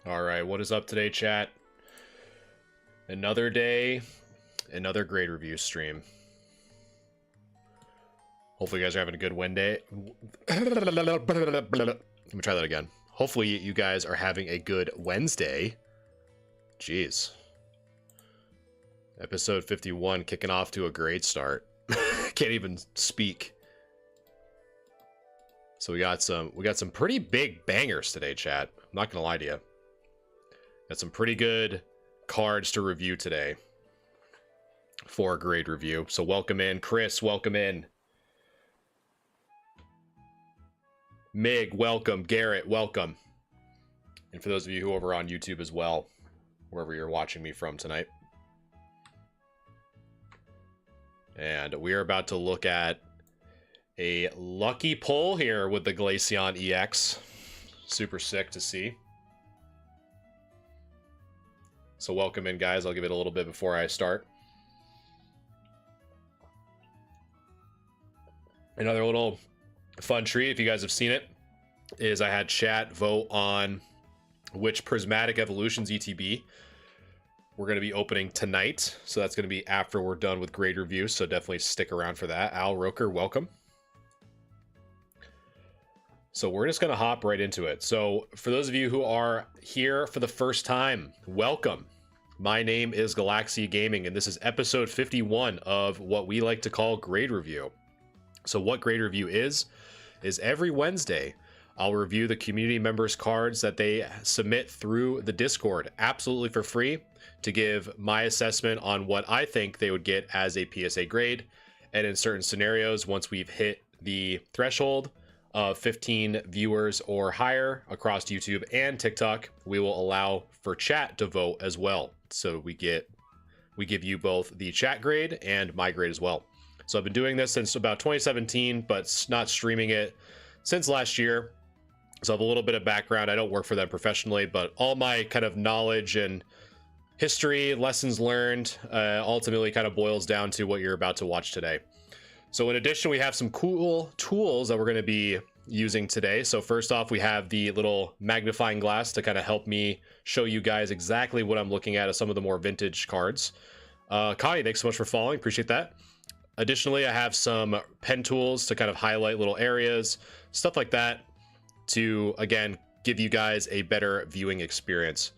All right, what is up today, chat? Another day, another grade review stream. Hopefully you guys are having a good Wednesday. Let me try that again. Hopefully you guys are having a good Wednesday. Jeez. Episode 51 kicking off to a great start. Can't even speak. So we got some pretty big bangers today, chat. I'm not gonna lie to you. Got some pretty good cards to review today for a grade review. So welcome in, Chris. Welcome in, Mig. Welcome, Garrett. Welcome, and for those of you who are over on YouTube as well, wherever you're watching me from tonight. And we are about to look at a lucky pull here with the Glaceon EX. Super sick to see. So welcome in, guys. I'll give it a little bit before I start. Another little fun treat, if you guys have seen it, is I had chat vote on which Prismatic Evolutions ETB we're going to be opening tonight. So that's going to be after we're done with grade review. So definitely stick around for that. Al Roker, welcome. So we're just going to hop right into it. So for those of you who are here for the first time, welcome. My name is Galaxy Gaming, and this is episode 51 of what we like to call grade review. So what grade review is every Wednesday, I'll review the community members' cards that they submit through the Discord absolutely for free to give my assessment on what I think they would get as a PSA grade. And in certain scenarios, once we've hit the threshold of 15 viewers or higher across YouTube and TikTok, we will allow for chat to vote as well. So we give you both the chat grade and my grade as well. So I've been doing this since about 2017, but not streaming it since last year. So I have a little bit of background. I don't work for them professionally, but all my kind of knowledge and history, lessons learned, ultimately kind of boils down to what you're about to watch today. So in addition, we have some cool tools that we're going to be using today. So first off, we have the little magnifying glass to kind of help me show you guys exactly what I'm looking at of some of the more vintage cards. Connie, thanks so much for following. Appreciate that. Additionally, I have some pen tools to kind of highlight little areas, stuff like that, to, again, give you guys a better viewing experience.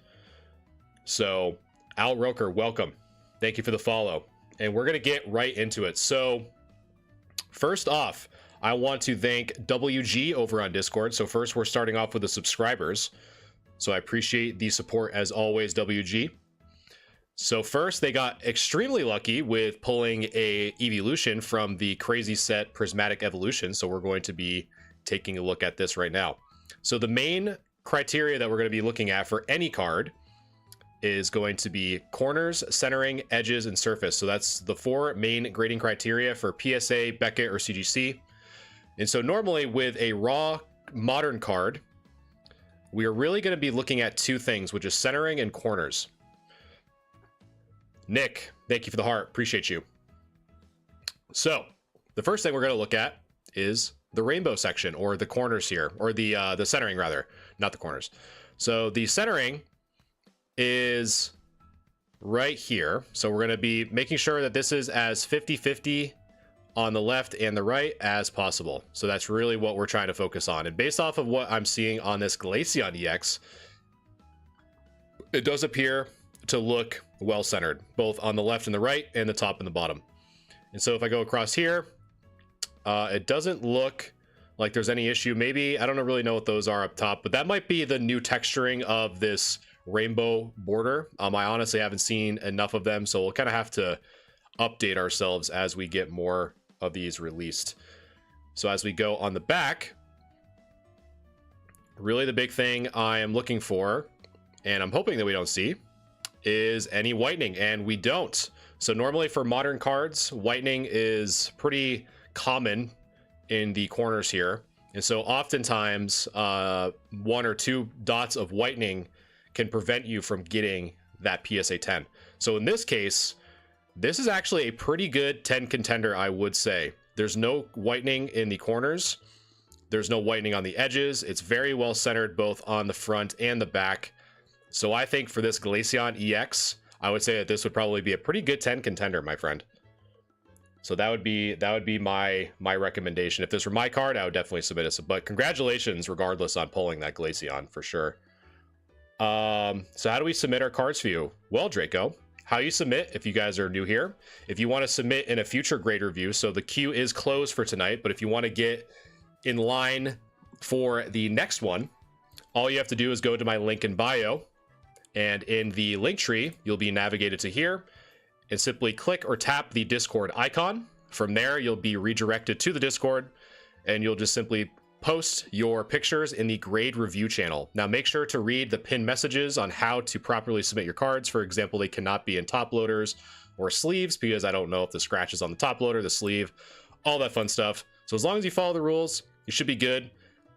So Al Roker, welcome. Thank you for the follow. And we're going to get right into it. So first off, I want to thank WG over on Discord. So first, we're starting off with the subscribers. So I appreciate the support as always, WG. So first, they got extremely lucky with pulling a evolution from the crazy set Prismatic Evolution. So we're going to be taking a look at this right now. So the main criteria that we're going to be looking at for any card is going to be corners, centering, edges, and surface. So that's the four main grading criteria for PSA, Beckett, or CGC. And so normally with a raw modern card, we are really going to be looking at two things, which is centering and corners. Nick, thank you for the heart. Appreciate you. So the first thing we're going to look at is the rainbow section, or the corners here, or the centering rather, not the corners. So the centering is right here. So we're going to be making sure that this is as 50-50 on the left and the right as possible. So that's really what we're trying to focus on. And based off of what I'm seeing on this Glaceon EX, it does appear to look well centered, both on the left and the right, and the top and the bottom. And so if I go across here, it doesn't look like there's any issue. Maybe, I don't really know what those are up top, but that might be the new texturing of this rainbow border. I honestly haven't seen enough of them, so we'll kind of have to update ourselves as we get more of these released. So as we go on the back, really the big thing I am looking for, and I'm hoping that we don't see, is any whitening, and we don't. So normally for modern cards, whitening is pretty common in the corners here. And so oftentimes one or two dots of whitening can prevent you from getting that PSA 10. So in this case, this is actually a pretty good 10 contender, I would say. There's no whitening in the corners. There's no whitening on the edges. It's very well centered both on the front and the back. So I think for this Glaceon EX, I would say that this would probably be a pretty good 10 contender, my friend. So that would be my recommendation. If this were my card, I would definitely submit it. But congratulations, regardless, on pulling that Glaceon for sure. So how do we submit our cards for you? Well, Draco, how you submit, if you guys are new here, if you want to submit in a future grade review, so the queue is closed for tonight, but if you want to get in line for the next one, all you have to do is go to my link in bio, and in the link tree, you'll be navigated to here, and simply click or tap the Discord icon. From there, you'll be redirected to the Discord, and you'll just simply post your pictures in the grade review channel. Now make sure to read the pinned messages on how to properly submit your cards. For example, they cannot be in top loaders or sleeves, because I don't know if the scratch is on the top loader, the sleeve, all that fun stuff. So as long as you follow the rules, you should be good.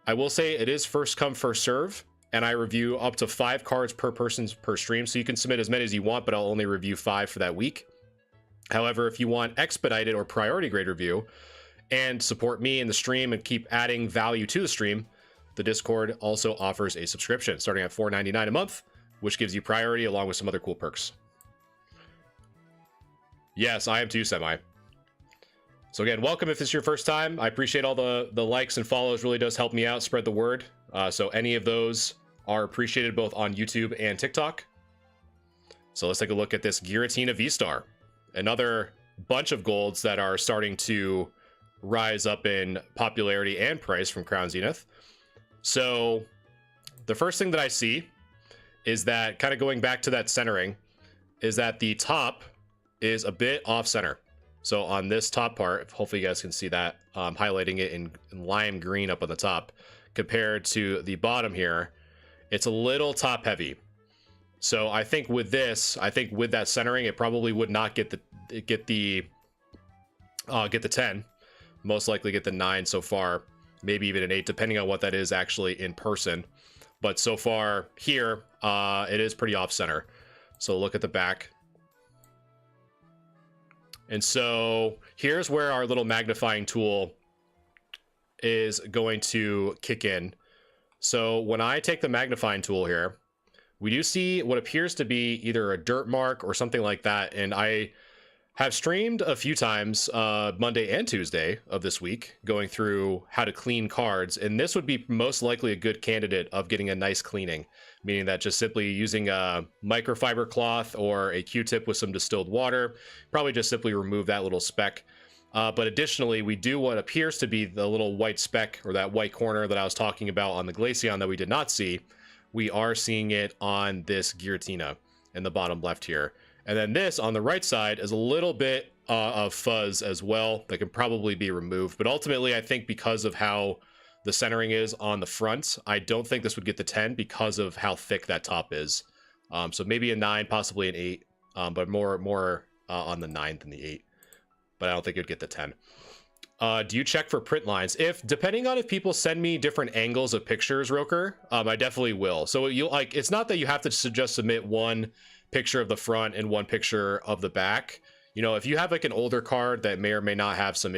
I will say it is first come, first serve, and I review up to 5 cards per person per stream. So you can submit as many as you want, but I'll only review 5 for that week. However, if you want expedited or priority grade review and support me in the stream and keep adding value to the stream, the Discord also offers a subscription starting at $4.99 a month, which gives you priority along with some other cool perks. Yes, I am too, Semi. So again, welcome if it's your first time. I appreciate all the likes and follows. Really does help me out, spread the word. So any of those are appreciated both on YouTube and TikTok. So let's take a look at this Giratina V-Star. Another bunch of golds that are starting to rise up in popularity and price from Crown Zenith. So the first thing that I see is that, kind of going back to that centering, is that the top is a bit off center. So on this top part, hopefully you guys can see that, highlighting it in lime green up on the top, compared to the bottom here, it's a little top heavy. So I think with this, with that centering, it probably would not get the 10. Most likely get the 9 so far, maybe even an 8, depending on what that is actually in person. But so far here, it is pretty off center. So look at the back. And so here's where our little magnifying tool is going to kick in. So when I take the magnifying tool here, we do see what appears to be either a dirt mark or something like that. And I have streamed a few times Monday and Tuesday of this week, going through how to clean cards, and this would be most likely a good candidate of getting a nice cleaning, meaning that just simply using a microfiber cloth or a Q-tip with some distilled water, probably just simply remove that little speck. But additionally, we do what appears to be the little white speck, or that white corner that I was talking about on the Glaceon that we did not see. We are seeing it on this Giratina in the bottom left here. And then this on the right side is a little bit of fuzz as well that can probably be removed. But ultimately, I think because of how the centering is on the front, I don't think this would get the 10 because of how thick that top is. So maybe a 9, possibly an 8, but more on the 9 than the 8. But I don't think it would get the 10. Do you check for print lines? Depending on if people send me different angles of pictures, Roker, I definitely will. So it's not that you have to just submit one picture of the front and one picture of the back. You know, if you have like an older card that may or may not have some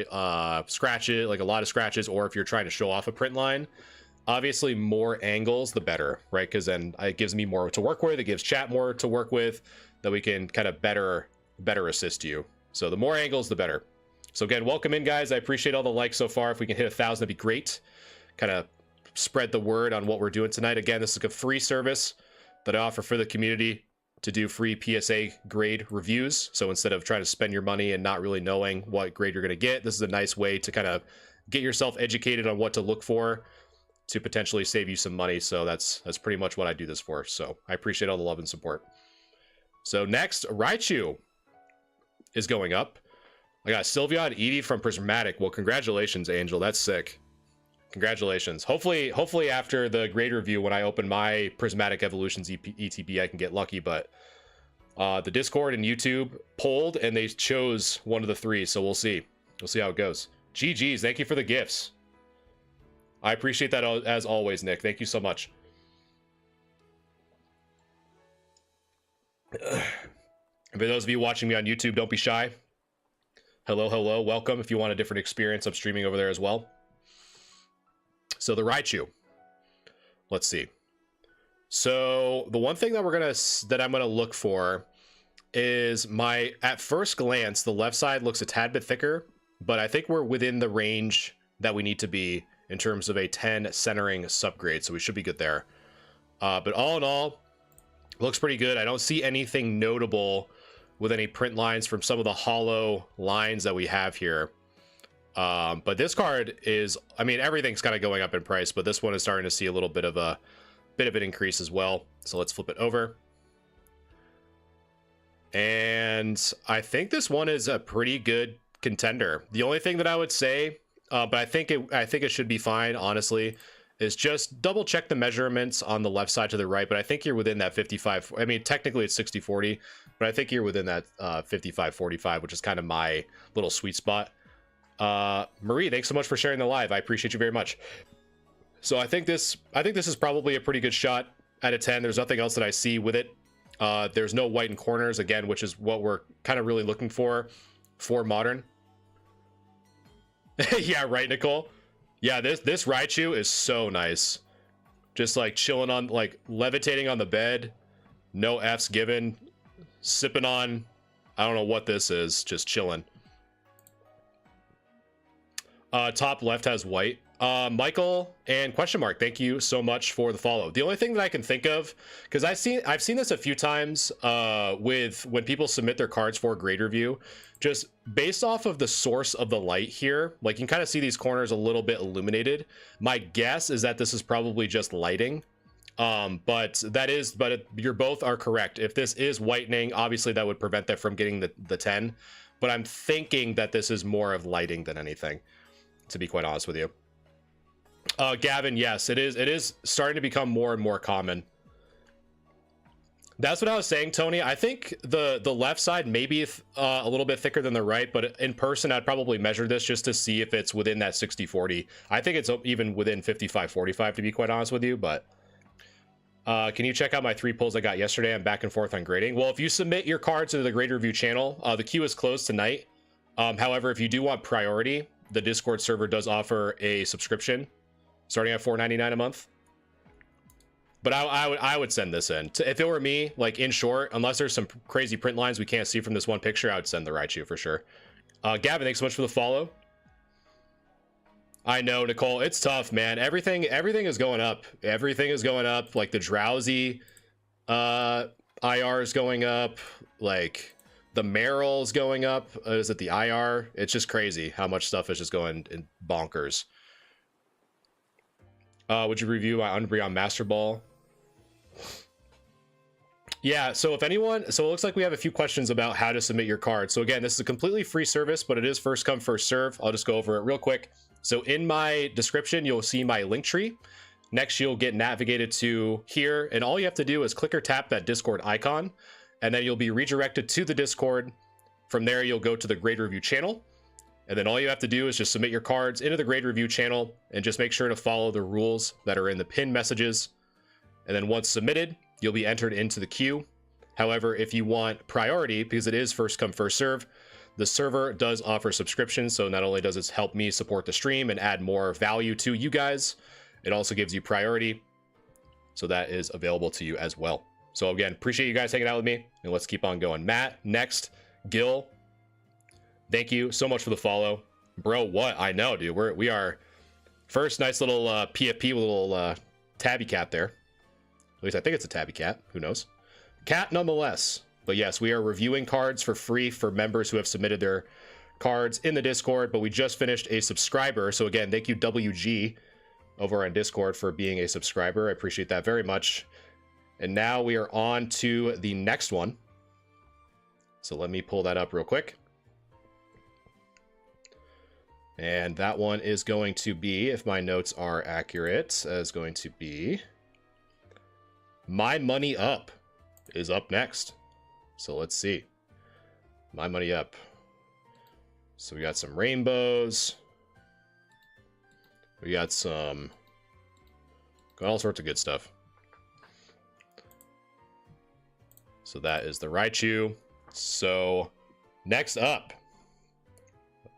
scratches, like a lot of scratches, or if you're trying to show off a print line, obviously more angles the better, right? Because then it gives me more to work with, it gives chat more to work with, that we can kind of better assist you. So the more angles the better. So again, welcome in, guys. I appreciate all the likes so far. If we can hit 1,000, that'd be great. Kind of spread the word on what we're doing tonight. Again, this is a free service that I offer for the community to do free PSA grade reviews. So instead of trying to spend your money and not really knowing what grade you're going to get, this is a nice way to kind of get yourself educated on what to look for to potentially save you some money. So that's pretty much what I do this for. So I appreciate all the love and support. So next, Raichu is going up. I got Sylveon Edie from Prismatic. Well, congratulations, Angel. That's sick. Congratulations. Hopefully after the grade review, when I open my Prismatic Evolutions ETB, I can get lucky. But the Discord and YouTube polled, and they chose one of the 3. So we'll see. We'll see how it goes. GG's. Thank you for the gifts. I appreciate that as always, Nick. Thank you so much. For those of you watching me on YouTube, don't be shy. Hello, welcome. If you want a different experience, I'm streaming over there as well. So the Raichu, let's see. So the one thing that I'm gonna look for is at first glance, the left side looks a tad bit thicker, but I think we're within the range that we need to be in terms of a 10 centering subgrade, so we should be good there. But all in all, looks pretty good. I don't see anything notable with any print lines from some of the hollow lines that we have here. But this card is, I mean, everything's kind of going up in price, but this one is starting to see a little bit of an increase as well. So let's flip it over. And I think this one is a pretty good contender. The only thing that I would say, but I think it should be fine, honestly, is just double check the measurements on the left side to the right. But I think you're within that 55. I mean, technically it's 60-40, but I think you're within that 55-45, which is kind of my little sweet spot. Marie, thanks so much for sharing the live. I appreciate you very much. So I think this is probably a pretty good shot out of 10. There's nothing else that I see with it. There's no white in corners again, which is what we're kind of really looking for modern. Yeah, right, Nicole. Yeah, this Raichu is so nice. Just like chilling on, like levitating on the bed, no F's given, sipping on, I don't know what this is, just chilling. Top left has white. Michael and question mark, thank you so much for the follow. The only thing that I can think of, because I've seen this a few times with when people submit their cards for a grade review, just based off of the source of the light here, like you can kind of see these corners a little bit illuminated. My guess is that this is probably just lighting. But you're both are correct. If this is whitening, obviously that would prevent that from getting the 10. But I'm thinking that this is more of lighting than anything, to be quite honest with you. Gavin, yes, it is starting to become more and more common. That's what I was saying, Tony. I think the left side may be a little bit thicker than the right, but in person I'd probably measure this just to see if it's within that 60-40. I think it's even within 55-45, to be quite honest with you. But can you check out my 3 polls I got yesterday? I'm back and forth on grading. Well, if you submit your cards to the grade review channel, the queue is closed tonight. However, if you do want priority, the Discord server does offer a subscription starting at $4.99 a month. But I would send this in. If it were me, like in short, unless there's some crazy print lines we can't see from this one picture, I would send the Raichu for sure. Gavin, thanks so much for the follow. I know, Nicole, it's tough, man. Everything is going up. Everything is going up. Like the Drowsy IR is going up. Like the Meryl's going up. Is it the IR? It's just crazy how much stuff is just going in bonkers. Would you review my Umbreon Master Ball? Yeah, so if anyone, so it looks like we have a few questions about how to submit your card. So again, this is a completely free service, but it is first come, first serve. I'll just go over it real quick. So in my description, you'll see my link tree. Next, you'll get navigated to here, and all you have to do is click or tap that Discord icon, and then you'll be redirected to the Discord. From there, you'll go to the grade review channel, and then all you have to do is just submit your cards into the grade review channel, and just make sure to follow the rules that are in the pinned messages. And then once submitted, you'll be entered into the queue. However, if you want priority, because it is first come, first serve, the server does offer subscriptions. So not only does it help me support the stream and add more value to you guys, it also gives you priority. So that is available to you as well. So again, appreciate you guys hanging out with me, and let's keep on going. Matt, next. Gil, thank you so much for the follow. Bro, what? I know, dude. We are first nice little PFP with a little tabby cat there. At least I think it's a tabby cat. Who knows? Cat nonetheless. But yes, we are reviewing cards for free for members who have submitted their cards in the Discord. But we just finished a subscriber. So again, thank you WG over on Discord for being a subscriber. I appreciate that very much. And now we are on to the next one. So let me pull that up real quick. And that one is going to be, if my notes are accurate, is going to be My Money Up is up next. So let's see. My Money Up. So we got some rainbows. We got all sorts of good stuff. So that is the Raichu. So next up,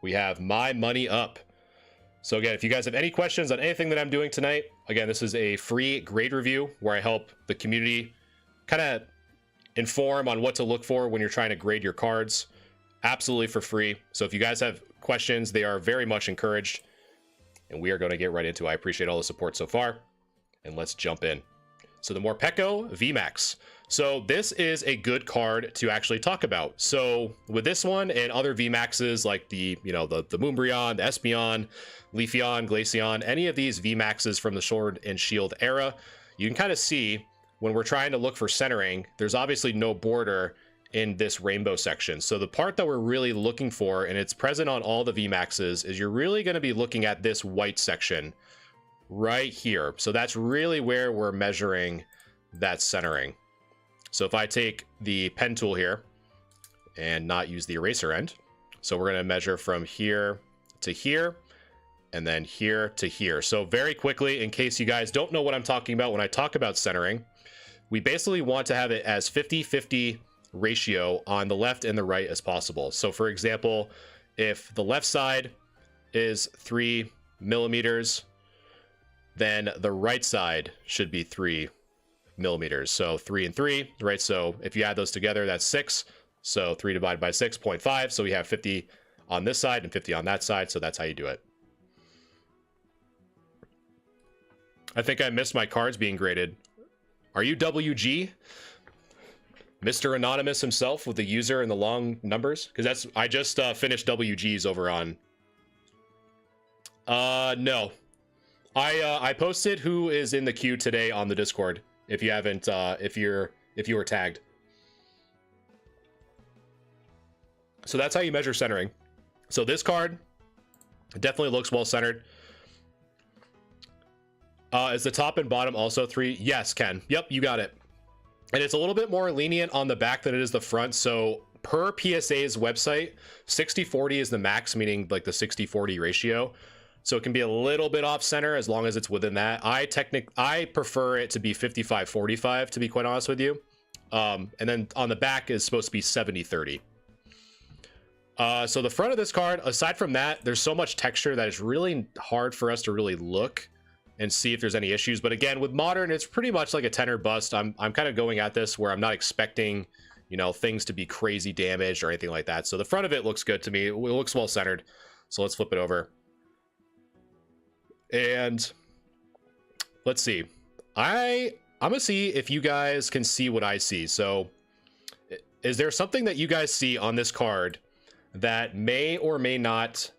we have My Money Up. So again, if you guys have any questions on anything that I'm doing tonight, again, this is a free grade review where I help the community kind of inform on what to look for when you're trying to grade your cards, absolutely for free. So if you guys have questions, they are very much encouraged, and we are going to get right into it. I appreciate all the support so far, and let's jump in. So the Morpeko VMAX. So this is a good card to actually talk about. So with this one and other VMAXs like the Moonbryon, the Espeon, Leafeon, Glaceon, any of these VMAXs from the Sword and Shield era, you can kind of see when we're trying to look for centering, there's obviously no border in this rainbow section. So the part that we're really looking for, and it's present on all the VMAXs, is you're really going to be looking at this white section right here. So that's really where we're measuring that centering. So if I take the pen tool here and not use the eraser end, so we're going to measure from here to here and then here to here. So very quickly, in case you guys don't know what I'm talking about when I talk about centering, we basically want to have it as 50-50 ratio on the left and the right as possible. So for example, if the left side is 3 millimeters, then the right side should be 3 millimeters. So 3 and 3, right? So if you add those together, that's 6. So 3 divided by 6, 0.5. So we have 50 on this side and 50 on that side. So that's how you do it. I think I missed my cards being graded. Are you WG? Mr. Anonymous himself with the user and the long numbers? Because I just finished WGs over on. No. I posted who is in the queue today on the Discord. If you haven't, if you were tagged. So that's how you measure centering. So this card definitely looks well centered. Is the top and bottom also 3? Yes, Ken. Yep, you got it. And it's a little bit more lenient on the back than it is the front. So per PSA's website, 60-40 is the max, meaning like the 60-40 ratio. So it can be a little bit off center as long as it's within that. I prefer it to be 55-45, to be quite honest with you. And then on the back is supposed to be 70-30. So the front of this card, aside from that, there's so much texture that it's really hard for us to really look and see if there's any issues. But again, with Modern, it's pretty much like a tenor bust. I'm kind of going at this where I'm not expecting, you know, things to be crazy damaged or anything like that. So the front of it looks good to me. It looks well centered. So let's flip it over. And let's see. I'm gonna see if you guys can see what I see. So is there something that you guys see on this card that may or may not,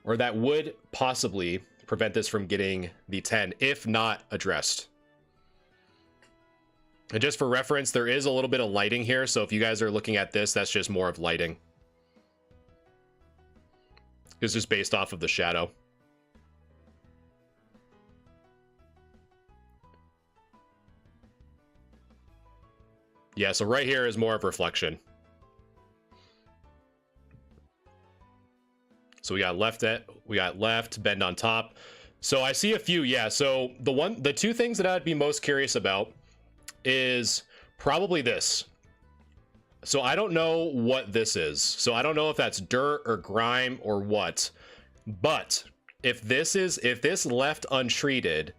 or that would possibly prevent this from getting the 10 if not addressed? And just for reference, there is a little bit of lighting here, so if you guys are looking at this, that's just more of lighting. It's just based off of the shadow. Yeah, so right here is more of reflection. So we got left, bend on top. So I see a few, yeah. So the two things that I'd be most curious about is probably this. So I don't know what this is. So I don't know if that's dirt or grime or what. But if this left untreated,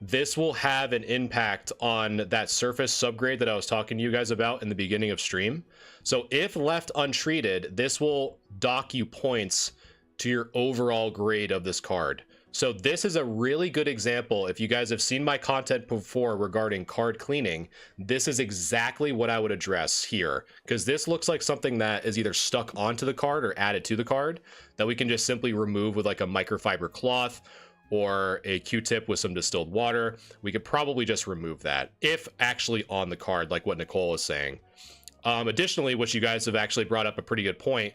this will have an impact on that surface subgrade that I was talking to you guys about in the beginning of stream. So if left untreated, this will dock you points to your overall grade of this card. So this is a really good example. If you guys have seen my content before regarding card cleaning, this is exactly what I would address here, because this looks like something that is either stuck onto the card or added to the card that we can just simply remove with like a microfiber cloth or a Q-tip with some distilled water. We could probably just remove that if actually on the card, like what Nicole is saying. Additionally, which you guys have actually brought up a pretty good point,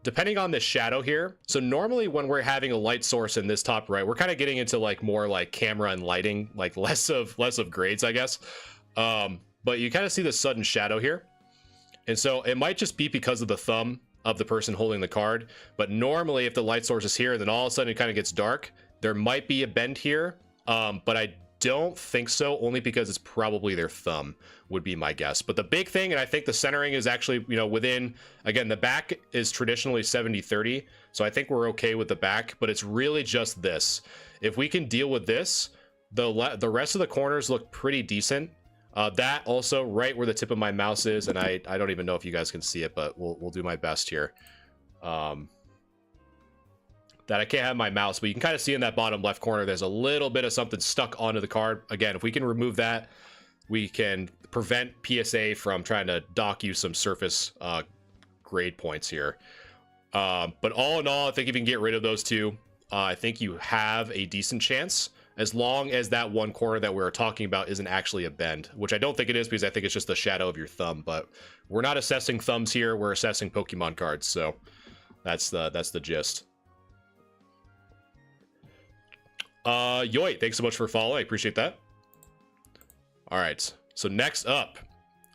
depending on the shadow here. So normally when we're having a light source in this top right, we're kind of getting into like more like camera and lighting, like less of grades, I guess. But you kind of see the sudden shadow here. And so it might just be because of the thumb of the person holding the card. But normally if the light source is here, then all of a sudden it kind of gets dark. There might be a bend here, but I don't think so, only because it's probably their thumb would be my guess. But the big thing, and I think the centering is actually, you know, within, again, the back is traditionally 70-30. So I think we're okay with the back, but it's really just this. If we can deal with this, the rest of the corners look pretty decent. That also right where the tip of my mouse is, and I don't even know if you guys can see it, but we'll do my best here. That I can't have my mouse, but you can kind of see in that bottom left corner, there's a little bit of something stuck onto the card. Again, if we can remove that, we can prevent PSA from trying to dock you some surface grade points here. But all in all, I think if you can get rid of those two, I think you have a decent chance, as long as that one corner that we were talking about isn't actually a bend, which I don't think it is, because I think it's just the shadow of your thumb. But we're not assessing thumbs here, we're assessing Pokemon cards, so that's the gist. Yoit, thanks so much for following. I appreciate that. All right, so next up,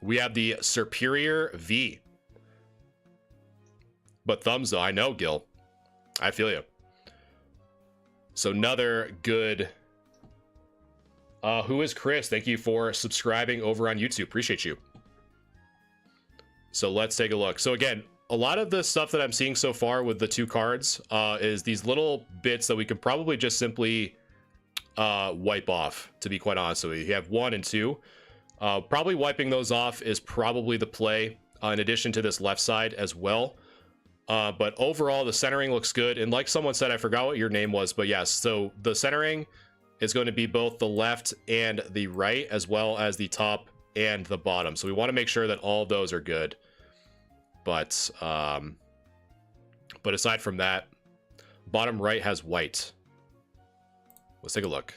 we have the Serperior V. But thumbs, though, I know, Gil. I feel you. So another good... who is Chris? Thank you for subscribing over on YouTube. Appreciate you. So let's take a look. So again, a lot of the stuff that I'm seeing so far with the two cards is these little bits that we can probably just simply wipe off, to be quite honest with you. You have 1 and 2. Probably wiping those off is probably the play, in addition to this left side as well. But overall, the centering looks good. And like someone said, I forgot what your name was, but yes, so the centering is going to be both the left and the right, as well as the top and the bottom. So we want to make sure that all of those are good. But aside from that, bottom right has white. Let's take a look.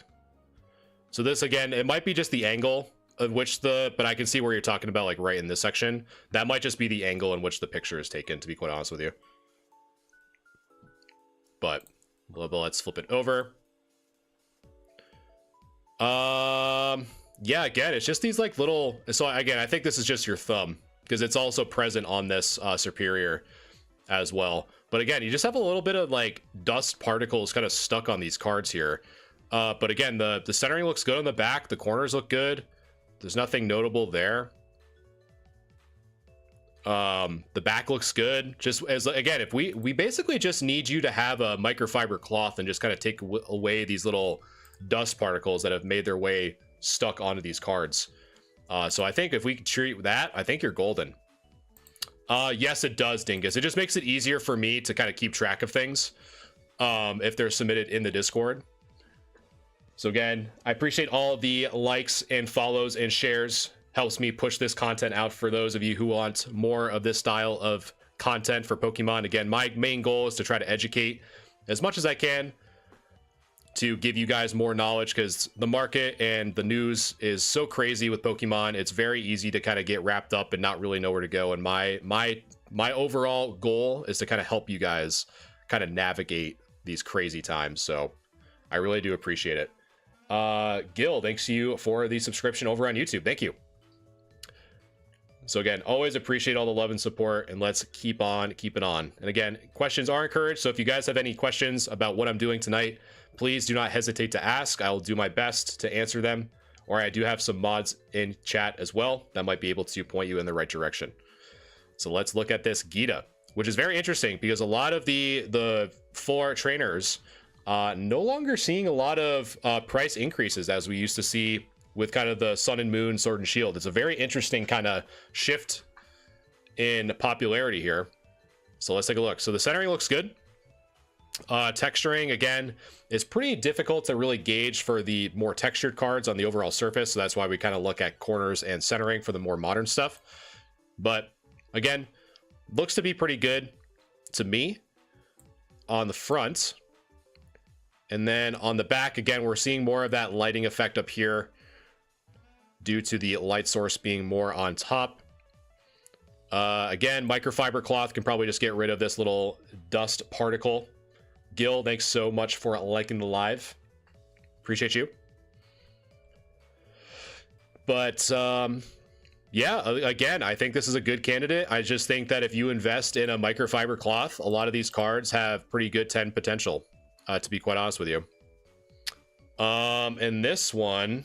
So this, again, it might be just the angle of which but I can see where you're talking about, like right in this section. That might just be the angle in which the picture is taken, to be quite honest with you. But let's flip it over. Yeah, again, it's just these like little, so again, I think this is just your thumb, because it's also present on this Serperior as well. But again, you just have a little bit of like dust particles kind of stuck on these cards here. But again, the centering looks good on the back. The corners look good. There's nothing notable there. The back looks good. Just as, again, if we basically just need you to have a microfiber cloth and just kind of take away these little dust particles that have made their way stuck onto these cards. So I think if we treat that, I think you're golden. Yes, it does, Dingus. It just makes it easier for me to kind of keep track of things if they're submitted in the Discord. So again, I appreciate all the likes and follows and shares. Helps me push this content out for those of you who want more of this style of content for Pokemon. Again, my main goal is to try to educate as much as I can to give you guys more knowledge, because the market and the news is so crazy with Pokemon. It's very easy to kind of get wrapped up and not really know where to go. And my overall goal is to kind of help you guys kind of navigate these crazy times. So I really do appreciate it. Gil, thanks to you for the subscription over on YouTube. Thank you. So again, always appreciate all the love and support, and let's keep on keeping on. And again, questions are encouraged. So if you guys have any questions about what I'm doing tonight, please do not hesitate to ask. I will do my best to answer them. Or I do have some mods in chat as well that might be able to point you in the right direction. So let's look at this Gita, which is very interesting because a lot of the full art trainers no longer seeing a lot of price increases as we used to see with kind of the Sun and Moon, Sword and Shield. It's a very interesting kind of shift in popularity here. So let's take a look. So the centering looks good. Texturing, again, is pretty difficult to really gauge for the more textured cards on the overall surface. So that's why we kind of look at corners and centering for the more modern stuff. But again, looks to be pretty good to me on the front. And then on the back, again, we're seeing more of that lighting effect up here due to the light source being more on top. Again, microfiber cloth can probably just get rid of this little dust particle. Gil, thanks so much for liking the live. Appreciate you. But yeah, again, I think this is a good candidate. I just think that if you invest in a microfiber cloth, a lot of these cards have pretty good 10 potential, to be quite honest with you. And this one's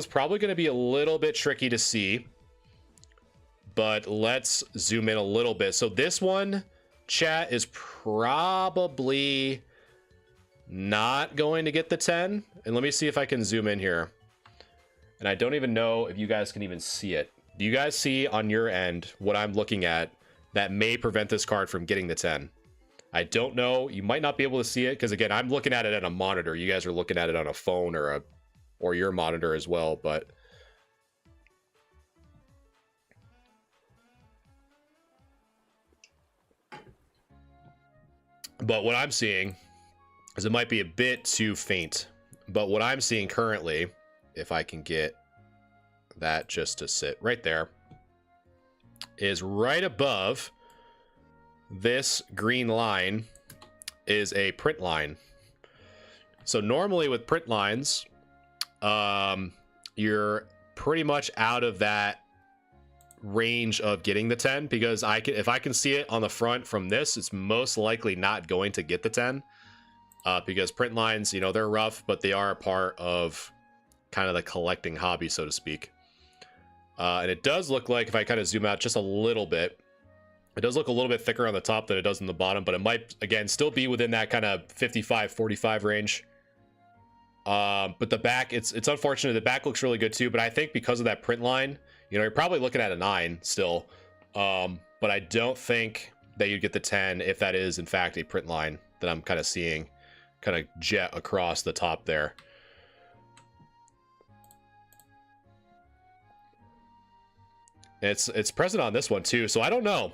probably going to be a little bit tricky to see, but let's zoom in a little bit. So this one, chat, is probably not going to get the 10. And let me see if I can zoom in here. And I don't even know if you guys can even see it. Do you guys see on your end what I'm looking at that may prevent this card from getting the 10? I don't know. You might not be able to see it because, again, I'm looking at it at a monitor. You guys are looking at it on a phone or your monitor as well, but what I'm seeing is it might be a bit too faint. But what I'm seeing currently, if I can get that just to sit right there, is right above this green line is a print line. So normally with print lines, you're pretty much out of that range of getting the 10, because if I can see it on the front from this, it's most likely not going to get the 10, because print lines, you know, they're rough, but they are a part of kind of the collecting hobby, so to speak. And it does look like, if I kind of zoom out just a little bit, it does look a little bit thicker on the top than it does on the bottom, but it might, again, still be within that kind of 55-45 range. But the back, it's unfortunate. The back looks really good too, but I think because of that print line, you know, you're probably looking at a 9 still. But I don't think that you'd get the 10 if that is, in fact, a print line that I'm kind of seeing kind of jet across the top there. It's present on this one too, so I don't know.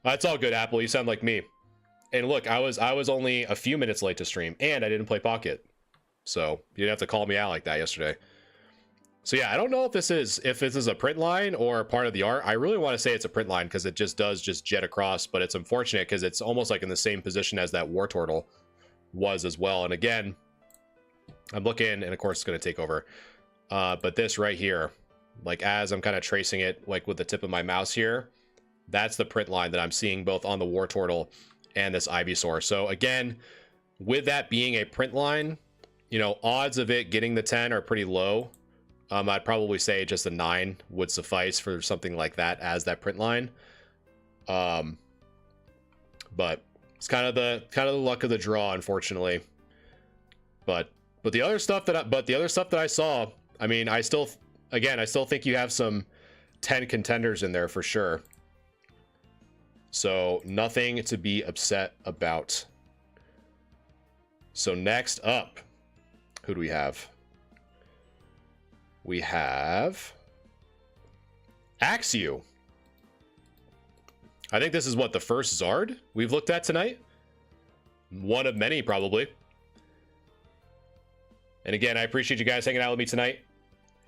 That's all good, Apple. You sound like me. And look, I was only a few minutes late to stream, and I didn't play Pocket, so you didn't have to call me out like that yesterday. So yeah, I don't know if this is a print line or part of the art. I really want to say it's a print line because it does jet across, but it's unfortunate because it's almost like in the same position as that Wartortle was as well. And again, I'm looking, and of course it's going to take over. But this right here, like as I'm kind of tracing it, like with the tip of my mouse here, that's the print line that I'm seeing both on the Wartortle and this Ivysaur. So again, with that being a print line, you know, odds of it getting the 10 are pretty low. I'd probably say just a 9 would suffice for something like that as that print line. But it's kind of the luck of the draw, unfortunately. But the other stuff that I saw, I mean, I still think you have some 10 contenders in there for sure. So nothing to be upset about. So next up, who do we have? We have Axew. I think this is what, the first Zard we've looked at tonight? One of many, probably. And again, I appreciate you guys hanging out with me tonight.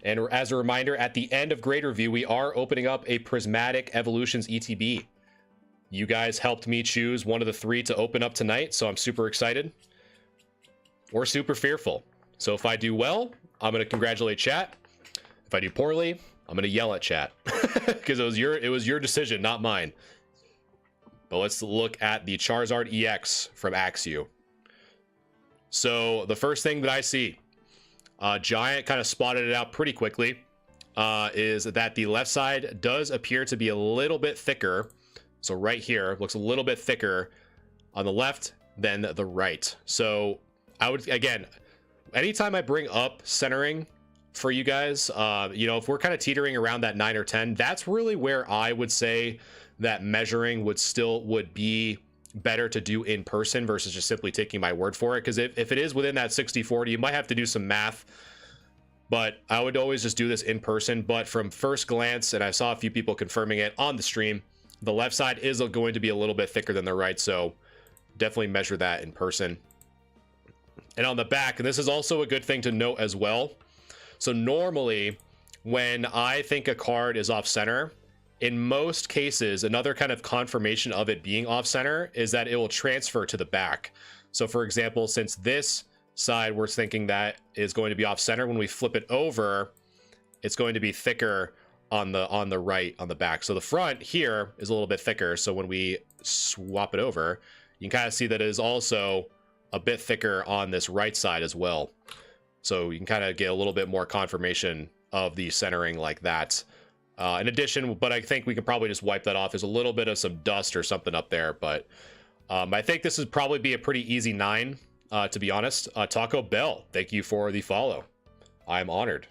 And as a reminder, at the end of Grade Review, we are opening up a Prismatic Evolutions ETB. You guys helped me choose one of the 3 to open up tonight, so I'm super excited. Or super fearful. So if I do well, I'm going to congratulate chat. If I do poorly, I'm going to yell at chat. Because it was your decision, not mine. But let's look at the Charizard EX from Axew. So the first thing that I see, Giant kind of spotted it out pretty quickly, is that the left side does appear to be a little bit thicker. So right here looks a little bit thicker on the left than the right. So I would, again, anytime I bring up centering for you guys, you know, if we're kind of teetering around that 9 or 10, that's really where I would say that measuring would be better to do in person versus just simply taking my word for it. Because if it is within that 60-40, you might have to do some math, but I would always just do this in person. But from first glance, and I saw a few people confirming it on the stream, the left side is going to be a little bit thicker than the right, so definitely measure that in person. And on the back, and this is also a good thing to note as well, so normally when I think a card is off center, in most cases, another kind of confirmation of it being off center is that it will transfer to the back. So for example, since this side we're thinking that is going to be off center, when we flip it over, it's going to be thicker on the right, on the back. So the front here is a little bit thicker, so when we swap it over, you can kind of see that it is also a bit thicker on this right side as well. So you can kind of get a little bit more confirmation of the centering like that. In addition, but I think we can probably just wipe that off. There's a little bit of some dust or something up there, but I think this would probably be a pretty easy 9, to be honest. Taco Bell, thank you for the follow. I'm honored.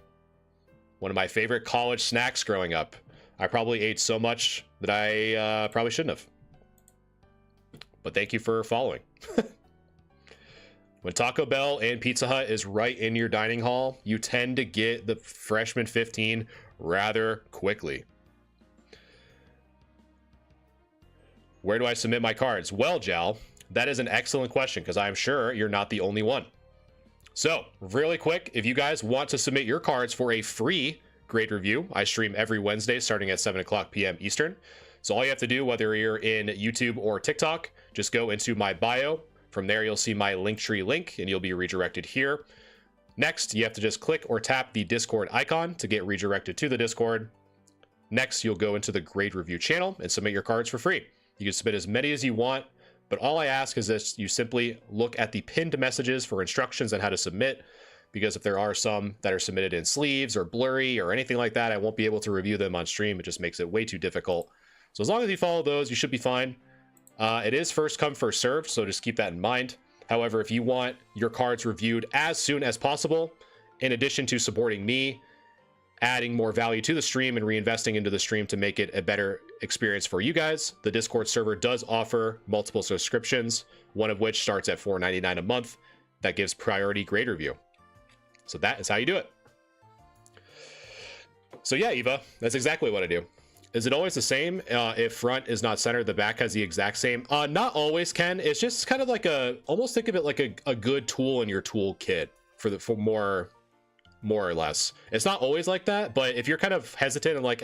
One of my favorite college snacks growing up. I probably ate so much that I probably shouldn't have. But thank you for following. When Taco Bell and Pizza Hut is right in your dining hall, you tend to get the freshman 15 rather quickly. Where do I submit my cards? Well, Jal, that is an excellent question because I'm sure you're not the only one. So, really quick, if you guys want to submit your cards for a free grade review, I stream every Wednesday starting at 7 o'clock p.m. Eastern. So all you have to do, whether you're in YouTube or TikTok, just go into my bio. From there, you'll see my Linktree link, and you'll be redirected here. Next, you have to just click or tap the Discord icon to get redirected to the Discord. Next, you'll go into the grade review channel and submit your cards for free. You can submit as many as you want, but all I ask is that you simply look at the pinned messages for instructions on how to submit, because if there are some that are submitted in sleeves or blurry or anything like that, I won't be able to review them on stream. It just makes it way too difficult. So as long as you follow those, you should be fine. It is first come, first served, so just keep that in mind. However, if you want your cards reviewed as soon as possible, in addition to supporting me, adding more value to the stream and reinvesting into the stream to make it a better experience for you guys, the Discord server does offer multiple subscriptions, one of which starts at $4.99 a month. That gives priority grade review. So that is how you do it. So yeah, Eva, that's exactly what I do. Is it always the same? If front is not centered, the back has the exact same. Not always, Ken. It's just kind of like almost think of it like a good tool in your toolkit for more or less. It's not always like that, but if you're kind of hesitant and like,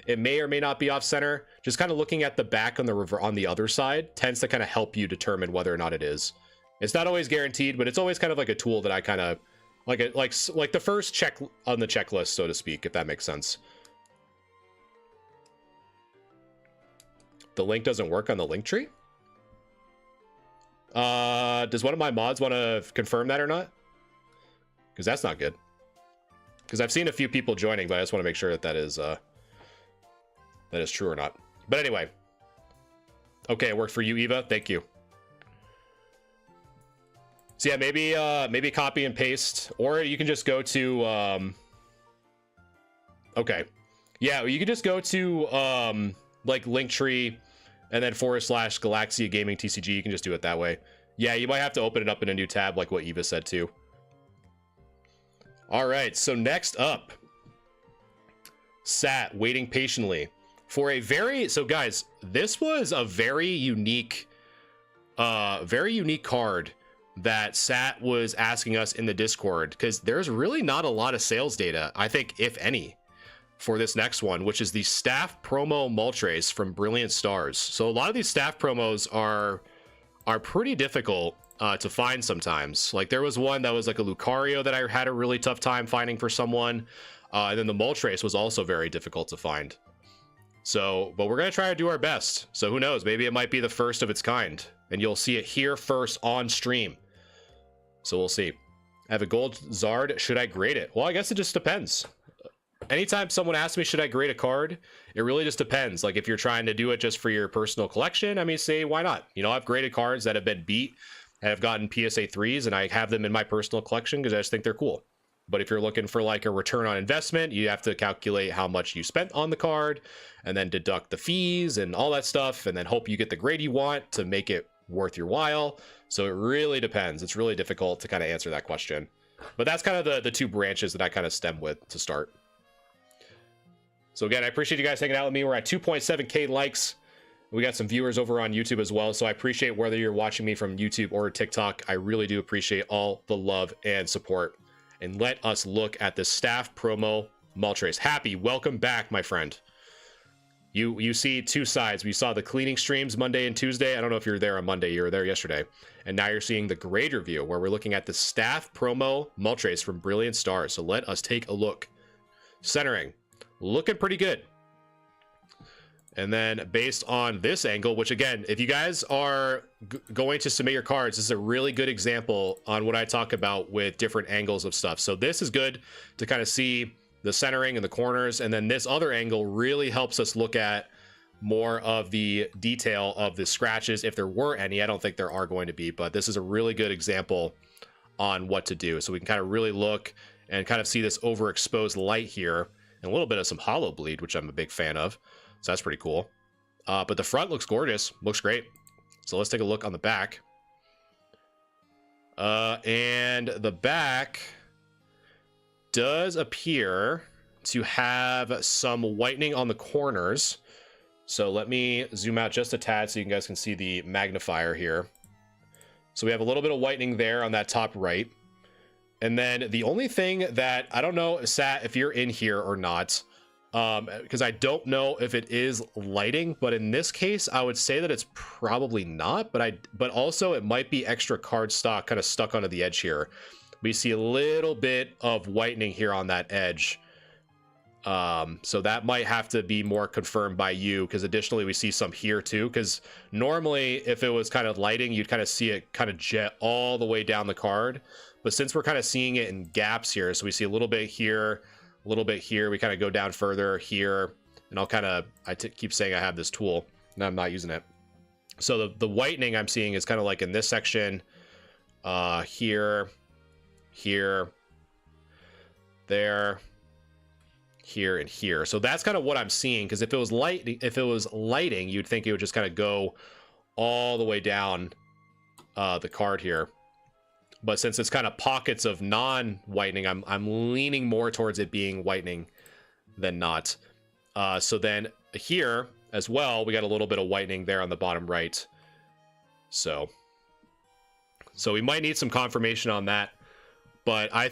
it may or may not be off center, just kind of looking at the back on the other side tends to kind of help you determine whether or not it is. It's not always guaranteed, but it's always kind of like a tool that I kind of like the first check on the checklist, so to speak, if that makes sense. The link doesn't work on the link tree. Does one of my mods want to confirm that or not? Because that's not good. Because I've seen a few people joining, but I just want to make sure that that is true or not. But anyway. Okay, it worked for you, Eva. Thank you. So yeah, maybe copy and paste, or you can just go to okay. Yeah, you can just go to like Linktree and then / Galaxia Gaming TCG. You can just do it that way. Yeah, you might have to open it up in a new tab like what Eva said too. All right, so next up, Sat waiting patiently for a so guys, this was a very unique card that Sat was asking us in the Discord, because there's really not a lot of sales data, I think, if any, for this next one, which is the staff promo Moltres from Brilliant Stars. So a lot of these staff promos are pretty difficult to find sometimes. Like there was one that was like a Lucario that I had a really tough time finding for someone, and then the Moltres was also very difficult to find. So, but we're gonna try to do our best. So who knows, maybe it might be the first of its kind, and you'll see it here first on stream. So we'll see. I have a gold Zard. Should I grade it? Well, I guess it just depends. Anytime someone asks me, should I grade a card? It really just depends. Like if you're trying to do it just for your personal collection, I mean, say, why not? You know, I've graded cards that have been beat and have gotten PSA 3s, and I have them in my personal collection because I just think they're cool. But if you're looking for like a return on investment, you have to calculate how much you spent on the card and then deduct the fees and all that stuff, and then hope you get the grade you want to make it worth your while. So it really depends. It's really difficult to kind of answer that question. But that's kind of the two branches that I kind of stem with to start. So again, I appreciate you guys hanging out with me. We're at 2.7K likes. We got some viewers over on YouTube as well. So I appreciate whether you're watching me from YouTube or TikTok. I really do appreciate all the love and support. And let us look at the staff promo Moltres. Happy, welcome back, my friend. You see two sides. We saw the cleaning streams Monday and Tuesday. I don't know if you were there on Monday. You were there yesterday. And now you're seeing the grade review where we're looking at the staff promo Moltres from Brilliant Stars. So let us take a look. Centering. Looking pretty good. And then based on this angle, which again, if you guys are going to submit your cards, this is a really good example on what I talk about with different angles of stuff. So this is good to kind of see the centering and the corners. And then this other angle really helps us look at more of the detail of the scratches, if there were any. I don't think there are going to be, but this is a really good example on what to do. So we can kind of really look and kind of see this overexposed light here and a little bit of some hollow bleed, which I'm a big fan of. So that's pretty cool. But the front looks gorgeous, looks great. So let's take a look on the back. And the back does appear to have some whitening on the corners. So let me zoom out just a tad so you guys can see the magnifier here. So we have a little bit of whitening there on that top right. And then the only thing that, I don't know, Sat, if you're in here or not, because I don't know if it is lighting, but in this case, I would say that it's probably not, but also it might be extra cardstock kind of stuck onto the edge here. We see a little bit of whitening here on that edge. So that might have to be more confirmed by you, because additionally we see some here too, because normally if it was kind of lighting, you'd kind of see it kind of jet all the way down the card. But since we're kind of seeing it in gaps here, so we see a little bit here, a little bit here, we kind of go down further here, and I keep saying I have this tool and I'm not using it. So the whitening I'm seeing is kind of like in this section, here, there, here, and here. So that's kind of what I'm seeing, because if it was lighting, you'd think it would just kind of go all the way down the card here. But since it's kind of pockets of non-whitening, I'm leaning more towards it being whitening than not. So then here as well, we got a little bit of whitening there on the bottom right. So we might need some confirmation on that. But I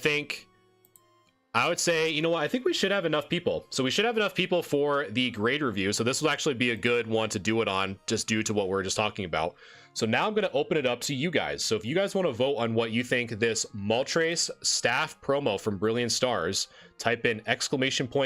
would say, you know what, I think we should have enough people. So we should have enough people for the grade review. So this will actually be a good one to do it on, just due to what we're just talking about. So now I'm going to open it up to you guys. So if you guys want to vote on what you think this Moltres staff promo from Brilliant Stars, type in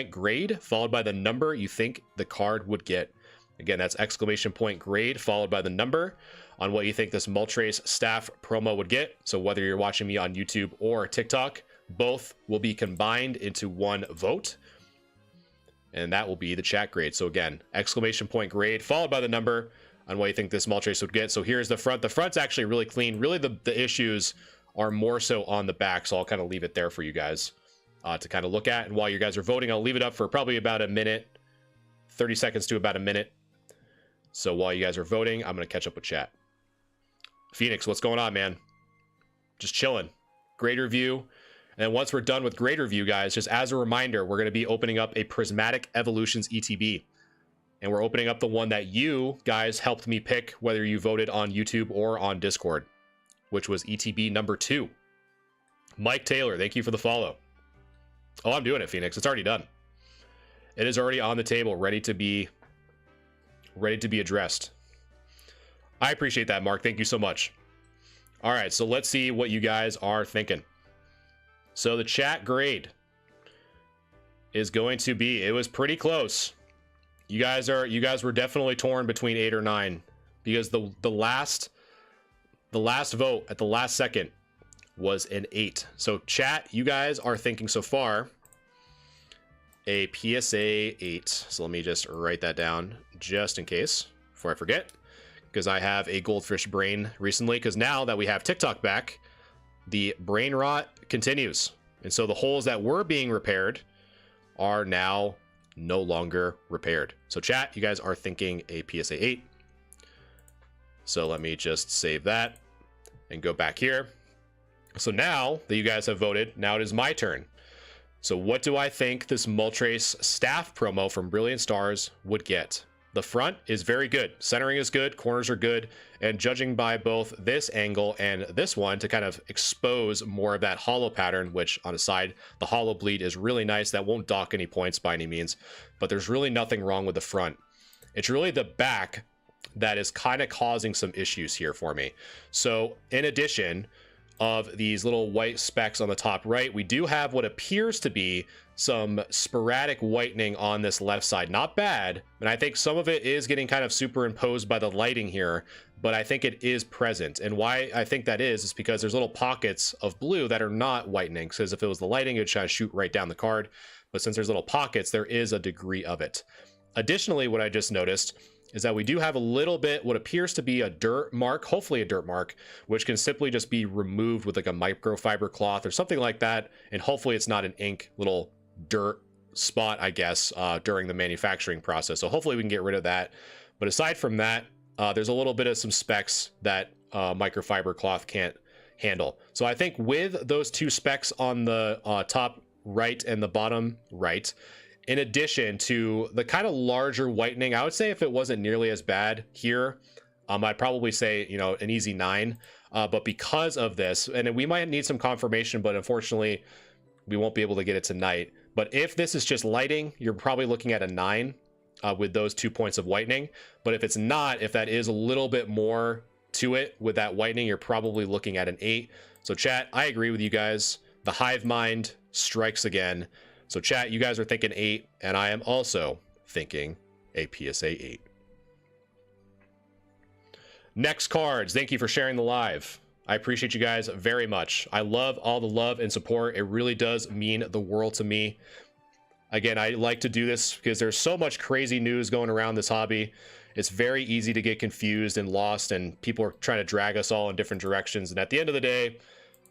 !grade followed by the number you think the card would get. Again, that's !grade followed by the number on what you think this Moltres staff promo would get. So whether you're watching me on YouTube or TikTok, both will be combined into one vote, and that will be the chat grade. So again, !grade followed by the number on what you think this Moltres would get. So here's the front. The front's actually really clean. Really, the issues are more so on the back, so I'll kind of leave it there for you guys to kind of look at. And while you guys are voting, I'll leave it up for probably about a minute, 30 seconds to about a minute. So while you guys are voting, I'm going to catch up with chat. Phoenix, what's going on, man? Just chilling. Grade review. And then once we're done with grade review, guys, just as a reminder, we're going to be opening up a Prismatic Evolutions ETB. And we're opening up the one that you guys helped me pick, whether you voted on YouTube or on Discord, which was ETB number 2. Mike Taylor, thank you for the follow. Oh, I'm doing it, Phoenix. It's already done. It is already on the table, ready to be addressed. I appreciate that, Mark. Thank you so much. All right, so let's see what you guys are thinking. So the chat grade is going to be, it was pretty close. You guys were definitely torn between 8 or 9, because the last vote at the last second was an 8. So chat, you guys are thinking so far a PSA 8. So let me just write that down just in case before I forget, because I have a goldfish brain recently, because now that we have TikTok back, the brain rot continues. And so the holes that were being repaired are now no longer repaired. So chat, you guys are thinking a PSA 8. So let me just save that and go back here. So now that you guys have voted, now it is my turn. So what do I think this Moltres staff promo from Brilliant Stars would get? The front is very good. Centering is good. Corners are good. And judging by both this angle and this one, to kind of expose more of that hollow pattern, which on the side, the hollow bleed is really nice. That won't dock any points by any means, but there's really nothing wrong with the front. It's really the back that is kind of causing some issues here for me. So in addition of these little white specks on the top right, we do have what appears to be some sporadic whitening on this left side. Not bad, and I think some of it is getting kind of superimposed by the lighting here, but I think it is present. And why I think that is because there's little pockets of blue that are not whitening, because if it was the lighting, it would try to shoot right down the card. but since there's little pockets, there is a degree of it. Additionally, what I just noticed is that we do have a little bit what appears to be a dirt mark, hopefully a dirt mark, which can simply just be removed with like a microfiber cloth or something like that. And hopefully it's not an ink little dirt spot, I guess, during the manufacturing process. So hopefully we can get rid of that. But aside from that, there's a little bit of some specs that microfiber cloth can't handle. So I think with those two specs on the top right and the bottom right, in addition to the kind of larger whitening, I would say if it wasn't nearly as bad here, I'd probably say, you know, an easy 9. But because of this, and we might need some confirmation, but unfortunately, we won't be able to get it tonight. But if this is just lighting, you're probably looking at a 9 with those 2 points of whitening. But if it's not, if that is a little bit more to it with that whitening, you're probably looking at an 8. So chat, I agree with you guys. The hive mind strikes again. So chat, you guys are thinking 8, and I am also thinking a PSA 8. Next cards. Thank you for sharing the live. I appreciate you guys very much. I love all the love and support. It really does mean the world to me. Again, I like to do this because there's so much crazy news going around this hobby. It's very easy to get confused and lost, and people are trying to drag us all in different directions. And at the end of the day,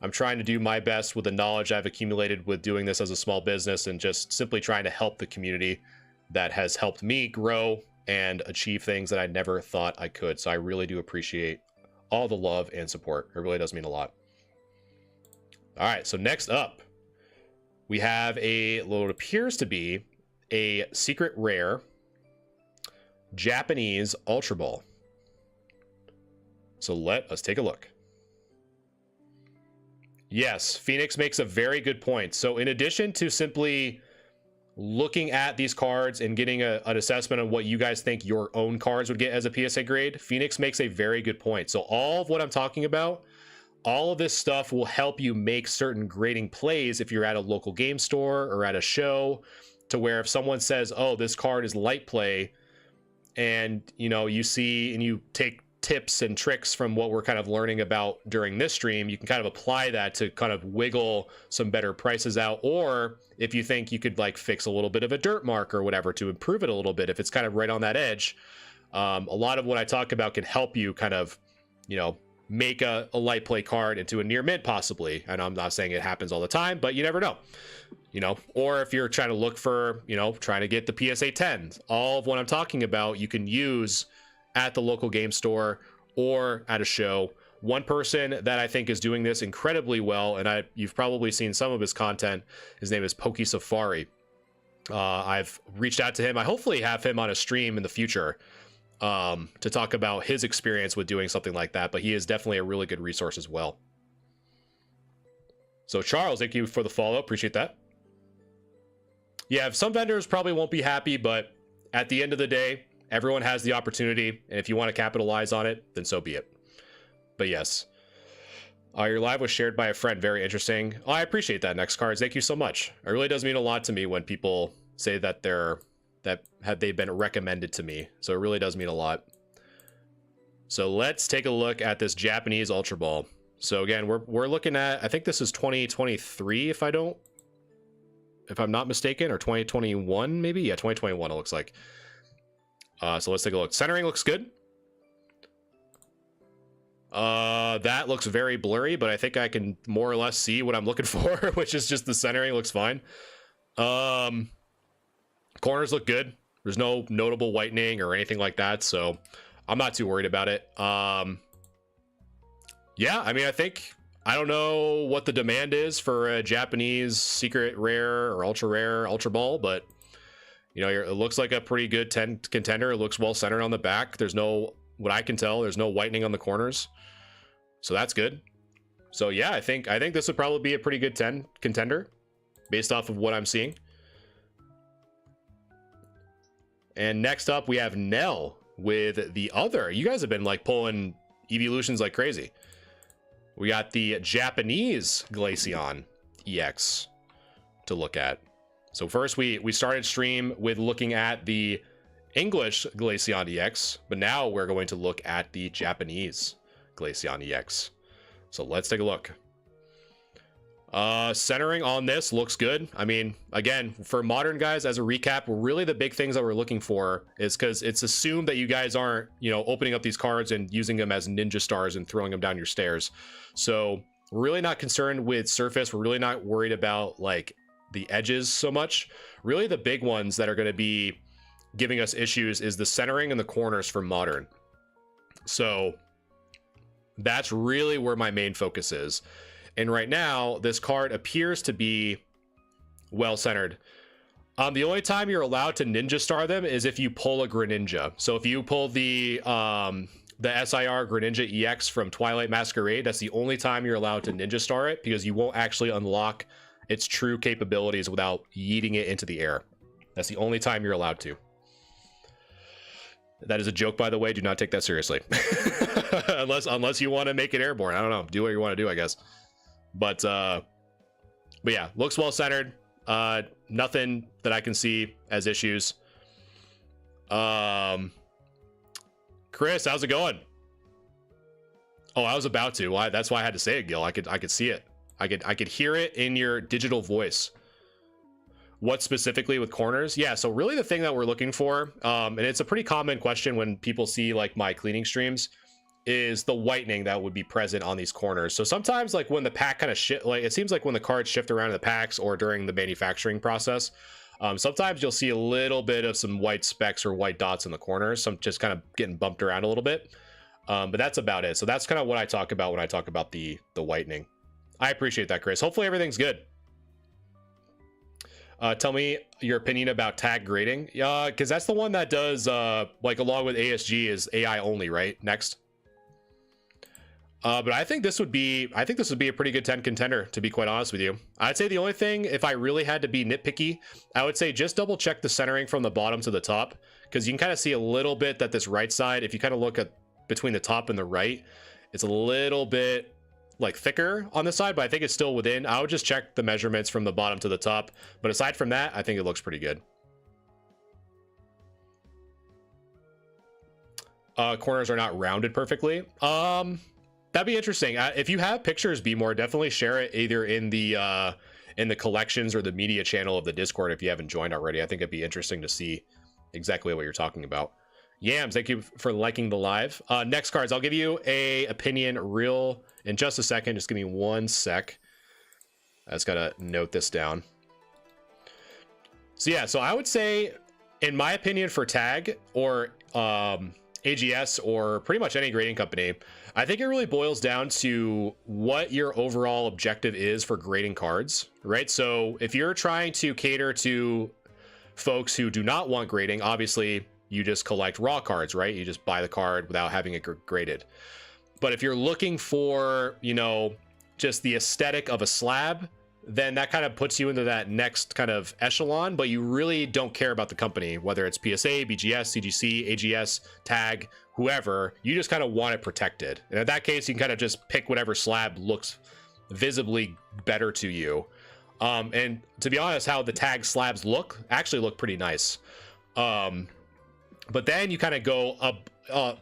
I'm trying to do my best with the knowledge I've accumulated with doing this as a small business and just simply trying to help the community that has helped me grow and achieve things that I never thought I could. So I really do appreciate all the love and support. It really does mean a lot. All right, so next up, we have what appears to be a secret rare Japanese Ultra Ball. So let us take a look. Yes, Phoenix makes a very good point. So in addition to simply looking at these cards and getting an assessment on what you guys think your own cards would get as a PSA grade, Phoenix makes a very good point. So all of what I'm talking about, all of this stuff will help you make certain grading plays if you're at a local game store or at a show, to where if someone says, oh, this card is light play, and you know, you see and you take tips and tricks from what we're kind of learning about during this stream, you can kind of apply that to kind of wiggle some better prices out. Or if you think you could like fix a little bit of a dirt mark or whatever to improve it a little bit, if it's kind of right on that edge, a lot of what I talk about can help you kind of, you know, make a light play card into a near mint possibly. And I'm not saying it happens all the time, but you never know, you know. Or if you're trying to look for, you know, trying to get the PSA 10s, all of what I'm talking about you can use at the local game store or at a show. One person that I think is doing this incredibly well, and you've probably seen some of his content, his name is Pokey Safari. I've reached out to him. I hopefully have him on a stream in the future to talk about his experience with doing something like that, but he is definitely a really good resource as well. So Charles, thank you for the follow. Appreciate that. Yeah, some vendors probably won't be happy, but at the end of the day, everyone has the opportunity, and if you want to capitalize on it, then so be it. But yes, your live was shared by a friend. Very interesting. Oh, I appreciate that, Next Cards. Thank you so much. It really does mean a lot to me when people say that they've been recommended to me. So it really does mean a lot. So let's take a look at this Japanese Ultra Ball. So again, we're looking at, I think this is 2023, if I'm not mistaken, or 2021 maybe. Yeah, 2021 it looks like. So let's take a look. Centering looks good. That looks very blurry, but I think I can more or less see what I'm looking for, which is just the centering looks fine. Corners look good. There's no notable whitening or anything like that, so I'm not too worried about it. Yeah, I mean, I don't know what the demand is for a Japanese secret rare or ultra rare Ultra Ball, but you know, it looks like a pretty good contender. It looks well centered on the back. There's no, what I can tell, there's no whitening on the corners, so that's good. So yeah, I think this would probably be a pretty good 10 contender based off of what I'm seeing. And next up, we have Nell with the other. You guys have been like pulling evolutions like crazy. We got the Japanese Glaceon EX to look at. So first we started stream with looking at the English Glaceon EX, but now we're going to look at the Japanese Glaceon EX. So let's take a look. Centering on this looks good. I mean, again, for modern guys, as a recap, really the big things that we're looking for is because it's assumed that you guys aren't, you know, opening up these cards and using them as ninja stars and throwing them down your stairs. So we're really not concerned with surface. We're really not worried about like the edges so much. Really the big ones that are going to be giving us issues is the centering and the corners for modern. So that's really where my main focus is. And right now, this card appears to be well centered. The only time you're allowed to ninja star them is if you pull a Greninja. So if you pull the SIR Greninja EX from Twilight Masquerade, that's the only time you're allowed to ninja star it, because you won't actually unlock its true capabilities without yeeting it into the air. That's the only time you're allowed to. That is a joke, by the way. Do not take that seriously. unless you want to make it airborne. I don't know. Do what you want to do, I guess. But yeah, looks well centered. Nothing that I can see as issues. Chris, how's it going? Oh, I was about to. Why? That's why I had to say it, Gil. I could see it. I could hear it in your digital voice. What specifically with corners? Yeah, so really the thing that we're looking for, and it's a pretty common question when people see like my cleaning streams, is the whitening that would be present on these corners. So sometimes like when the pack kind of shift, like it seems like when the cards shift around in the packs or during the manufacturing process, sometimes you'll see a little bit of some white specks or white dots in the corners, some just kind of getting bumped around a little bit. But that's about it. So that's kind of what I talk about when I talk about the whitening. I appreciate that, Chris. Hopefully everything's good. Tell me your opinion about tag grading. Because that's the one that does, like along with ASG, is AI only, right? Next. But I think this would be a pretty good 10 contender, to be quite honest with you. I'd say the only thing, if I really had to be nitpicky, I would say just double check the centering from the bottom to the top, because you can kind of see a little bit that this right side, if you kind of look at between the top and the right, it's a little bit like thicker on the side, but I think it's still within. I would just check the measurements from the bottom to the top. But aside from that, I think it looks pretty good. Corners are not rounded perfectly. That'd be interesting. If you have pictures, BMore, definitely share it either in the collections or the media channel of the Discord if you haven't joined already. I think it'd be interesting to see exactly what you're talking about. Yams, thank you for liking the live. Next cards, I'll give you a opinion real in just a second. Just give me 1 sec. I just gotta note this down. So yeah, so I would say, in my opinion, for Tag or AGS or pretty much any grading company, I think it really boils down to what your overall objective is for grading cards, right? So if you're trying to cater to folks who do not want grading, obviously you just collect raw cards, right? You just buy the card without having it graded. But if you're looking for, you know, just the aesthetic of a slab, then that kind of puts you into that next kind of echelon, but you really don't care about the company, whether it's PSA, BGS, CGC, AGS, Tag, whoever. You just kind of want it protected. And in that case, you can kind of just pick whatever slab looks visibly better to you. And to be honest, how the Tag slabs actually look pretty nice. But then you kind of go up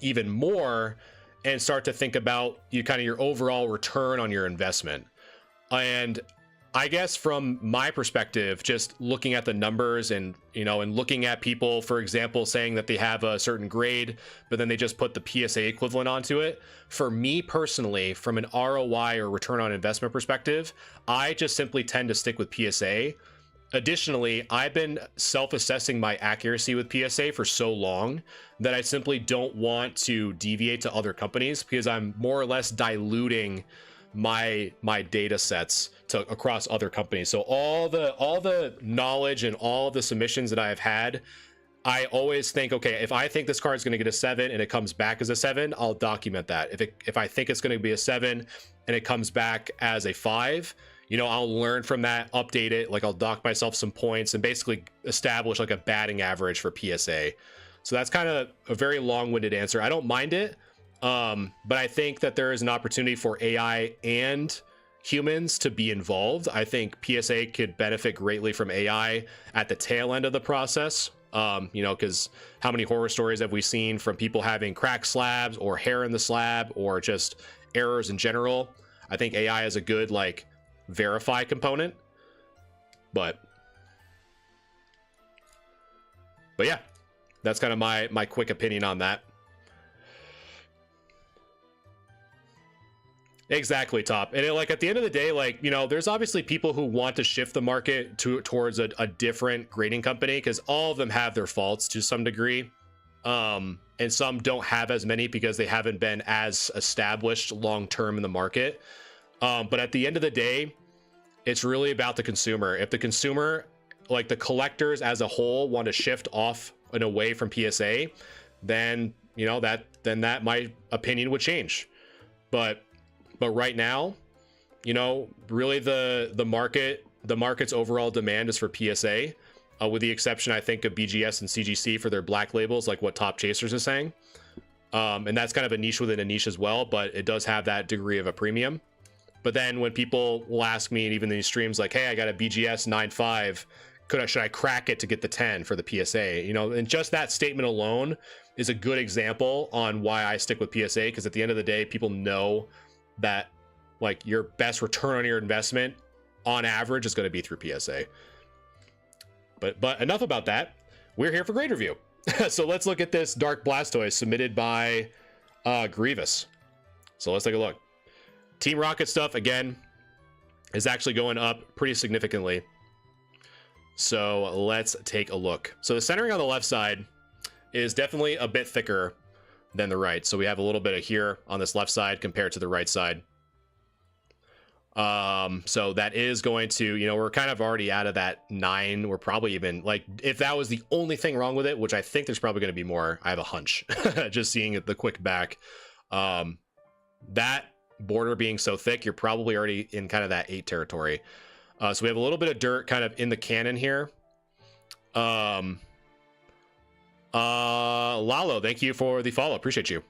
even more and start to think about your overall return on your investment. And I guess from my perspective, just looking at the numbers and, you know, and looking at people, for example, saying that they have a certain grade, but then they just put the PSA equivalent onto it. For me personally, from an ROI or return on investment perspective, I just simply tend to stick with PSA. Additionally, I've been self-assessing my accuracy with PSA for so long that I simply don't want to deviate to other companies, because I'm more or less diluting my data sets across other companies. So all the knowledge and all the submissions that I've had, I always think, okay, if I think this card is going to get a 7 and it comes back as a 7, I'll document that. If I think it's going to be a 7 and it comes back as a 5, you know, I'll learn from that, update it, like I'll dock myself some points and basically establish like a batting average for PSA. So that's kind of a very long-winded answer. I don't mind it, but I think that there is an opportunity for AI and humans to be involved. I think PSA could benefit greatly from AI at the tail end of the process. You know, because how many horror stories have we seen from people having cracked slabs or hair in the slab or just errors in general? I think AI is a good, like, verify component. But yeah, that's kind of my quick opinion on that. Exactly, Top. And like at the end of the day, like, you know, there's obviously people who want to shift the market towards a different grading company, because all of them have their faults to some degree. And some don't have as many because they haven't been as established long term in the market. But at the end of the day, it's really about the consumer. If the consumer, like the collectors as a whole, want to shift off and away from PSA, then, you know, that my opinion would change. But right now, you know, really the market's overall demand is for PSA, with the exception, I think, of BGS and CGC for their black labels, like what Top Chasers is saying. And that's kind of a niche within a niche as well, but it does have that degree of a premium. But then when people will ask me, and even in these streams, like, hey, I got a BGS 9.5, should I crack it to get the 10 for the PSA? You know, and just that statement alone is a good example on why I stick with PSA, because at the end of the day, people know that like your best return on your investment on average is going to be through PSA. But enough about that. We're here for grade review. So let's look at this Dark Blastoise submitted by Grievous. So let's take a look. Team Rocket stuff, again, is actually going up pretty significantly. So let's take a look. So the centering on the left side is definitely a bit thicker than the right. So we have a little bit of here on this left side compared to the right side. So that is going to, you know, we're kind of already out of that 9. We're probably even, like, if that was the only thing wrong with it, which I think there's probably going to be more, I have a hunch, just seeing the quick back. That border being so thick, you're probably already in kind of that 8 territory. So we have a little bit of dirt kind of in the cannon here. Lalo, thank you for the follow. Appreciate you.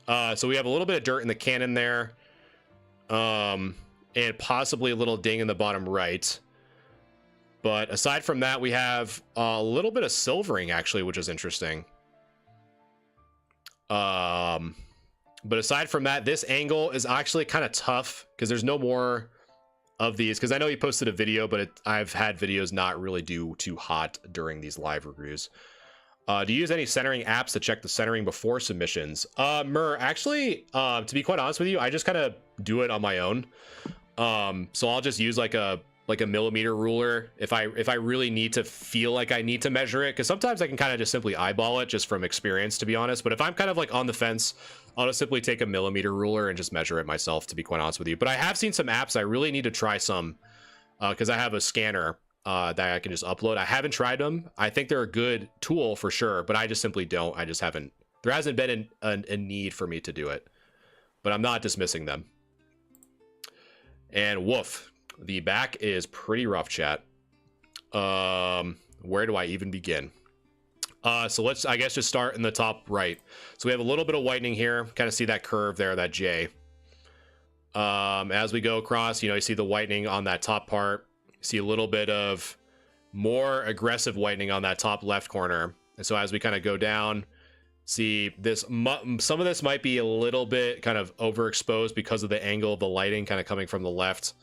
So we have a little bit of dirt in the cannon there. And possibly a little ding in the bottom right. But aside from that, we have a little bit of silvering, actually, which is interesting. But aside from that, this angle is actually kind of tough because there's no more of these. Because I know he posted a video, but I've had videos not really do too hot during these live reviews. Do you use any centering apps to check the centering before submissions? Mur, actually, to be quite honest with you, I just kind of do it on my own. So I'll just use like a millimeter ruler if I really need to feel like I need to measure it, because sometimes I can kind of just simply eyeball it just from experience, to be honest. But if I'm kind of like on the fence, I'll just simply take a millimeter ruler and just measure it myself, to be quite honest with you. But I have seen some apps I really need to try some, because I have a scanner that I can just upload. I haven't tried them. I think they're a good tool for sure, but I just simply don't. I just haven't. There hasn't been a need for me to do it, but I'm not dismissing them. And woof, the back is pretty rough, chat. Where do I even begin? So let's, I guess, just start in the top right. So we have a little bit of whitening here. Kind of see that curve there, that J. As we go across, you know, you see the whitening on that top part. You see a little bit of more aggressive whitening on that top left corner. And so as we kind of go down, see this, some of this might be a little bit kind of overexposed because of the angle of the lighting kind of coming from the left.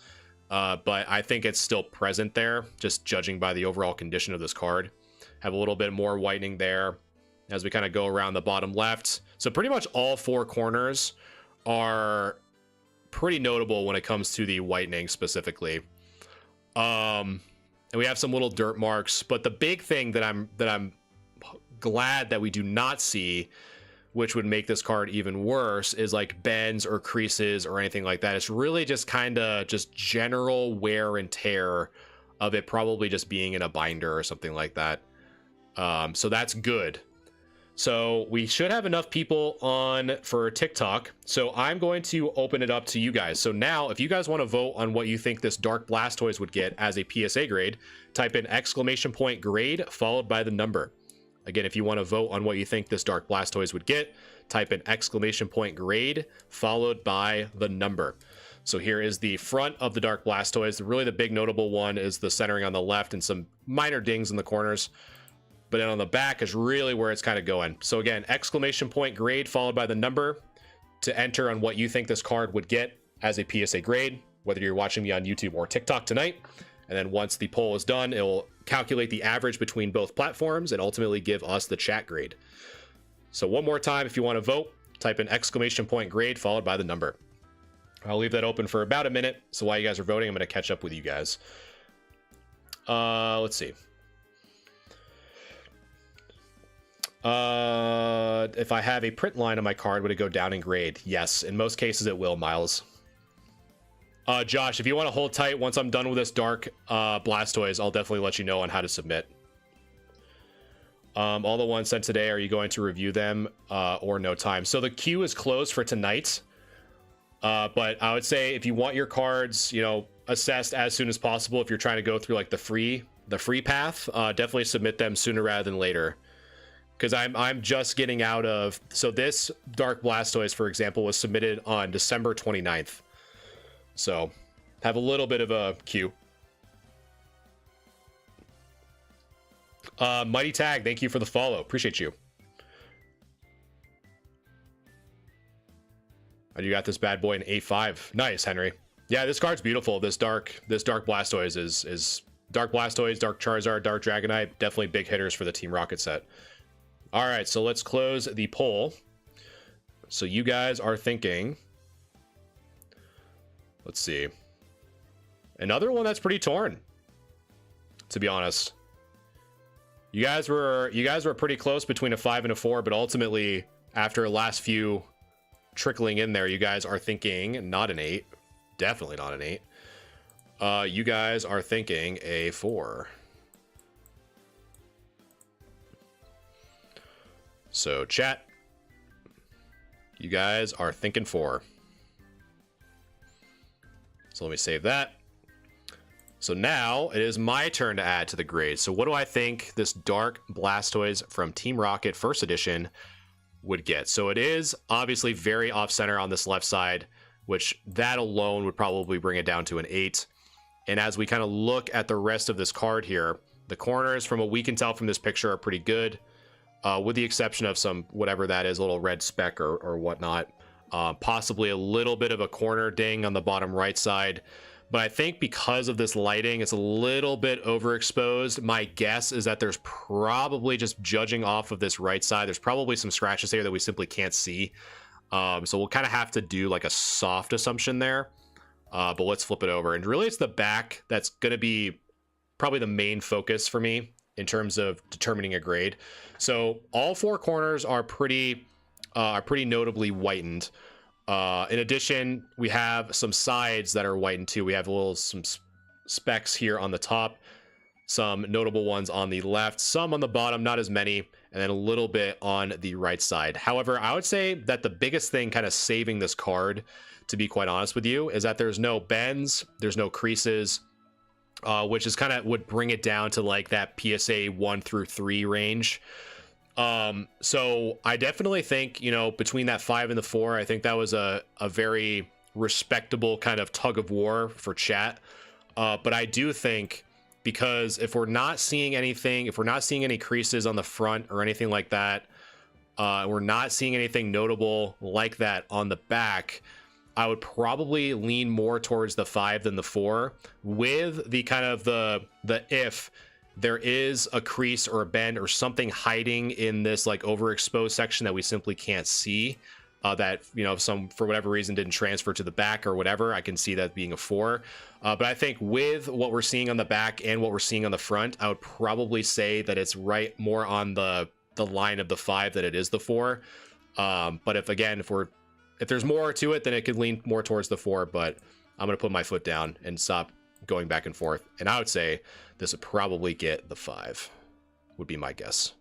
But I think it's still present there, just judging by the overall condition of this card. Have a little bit more whitening there as we kind of go around the bottom left. So pretty much all 4 corners are pretty notable when it comes to the whitening specifically. And we have some little dirt marks, but the big thing that I'm glad that we do not see, which would make this card even worse, is like bends or creases or anything like that. It's really just kind of just general wear and tear of it probably just being in a binder or something like that. So that's good. So we should have enough people on for TikTok. So I'm going to open it up to you guys. So now if you guys want to vote on what you think this Dark Blastoise would get as a PSA grade, type in !grade followed by the number. Again, if you want to vote on what you think this Dark Blastoise would get, type in !grade followed by the number. So here is the front of the Dark Blastoise. Really the big notable one is the centering on the left and some minor dings in the corners. But then on the back is really where it's kind of going. So again, !grade followed by the number to enter on what you think this card would get as a PSA grade. whether you're watching me on YouTube or TikTok tonight. And then once the poll is done, it'll calculate the average between both platforms and ultimately give us the chat grade. So one more time, if you want to vote, type in !grade followed by the number. I'll leave that open for about a minute. So while you guys are voting, I'm going to catch up with you guys. Let's see. If I have a print line on my card, would it go down in grade? Yes, in most cases it will, Miles. Josh, if you want to hold tight, once I'm done with this Dark Blastoise, I'll definitely let you know on how to submit. All the ones sent today, are you going to review them or no time? So the queue is closed for tonight, but I would say if you want your cards, you know, assessed as soon as possible, if you're trying to go through like the free path, definitely submit them sooner rather than later. Because I'm just getting out of, so this Dark Blastoise, for example, was submitted on December 29th. So have a little bit of a queue. Mighty Tag, thank you for the follow. Appreciate you. And you got this bad boy in 8.5. Nice, Henry. Yeah, this card's beautiful. This dark Blastoise is Dark Blastoise, Dark Charizard, Dark Dragonite, definitely big hitters for the Team Rocket set. All right, so let's close the poll. So you guys are thinking, let's see, another one that's pretty torn, to be honest. You guys were pretty close between a 5 and a 4, but ultimately, after the last few trickling in there, you guys are thinking not an 8, definitely not an 8. You guys are thinking a 4. So chat, you guys are thinking 4. So let me save that. So now it is my turn to add to the grade. So what do I think this Dark Blastoise from Team Rocket First Edition would get? So it is obviously very off-center on this left side, which that alone would probably bring it down to an 8. And as we kind of look at the rest of this card here, the corners, from what we can tell from this picture, are pretty good. With the exception of some, whatever that is, a little red speck or whatnot. Possibly a little bit of a corner ding on the bottom right side. But I think because of this lighting, it's a little bit overexposed. My guess is that there's probably, just judging off of this right side, there's probably some scratches here that we simply can't see. So we'll kind of have to do like a soft assumption there. But let's flip it over. And really it's the back that's going to be probably the main focus for me in terms of determining a grade. So all 4 corners are pretty notably whitened. In addition, we have some sides that are whitened too. We have some specks here on the top, some notable ones on the left, some on the bottom, not as many, and then a little bit on the right side. However, I would say that the biggest thing kind of saving this card, to be quite honest with you, is that there's no bends, there's no creases, which is kind of would bring it down to like that PSA 1 through 3 range. So I definitely think, you know, between that 5 and the 4, I think that was a very respectable kind of tug of war for chat. But I do think, because if we're not seeing anything, if we're not seeing any creases on the front or anything like that, we're not seeing anything notable like that on the back, I would probably lean more towards the 5 than the 4, with the kind of the if there is a crease or a bend or something hiding in this like overexposed section that we simply can't see, that, you know, some for whatever reason didn't transfer to the back or whatever, I can see that being a 4. But I think with what we're seeing on the back and what we're seeing on the front, I would probably say that it's right more on the line of the 5 than it is the 4. But if there's more to it, then it could lean more towards the 4, but I'm going to put my foot down and stop going back and forth. And I would say this would probably get the 5, would be my guess.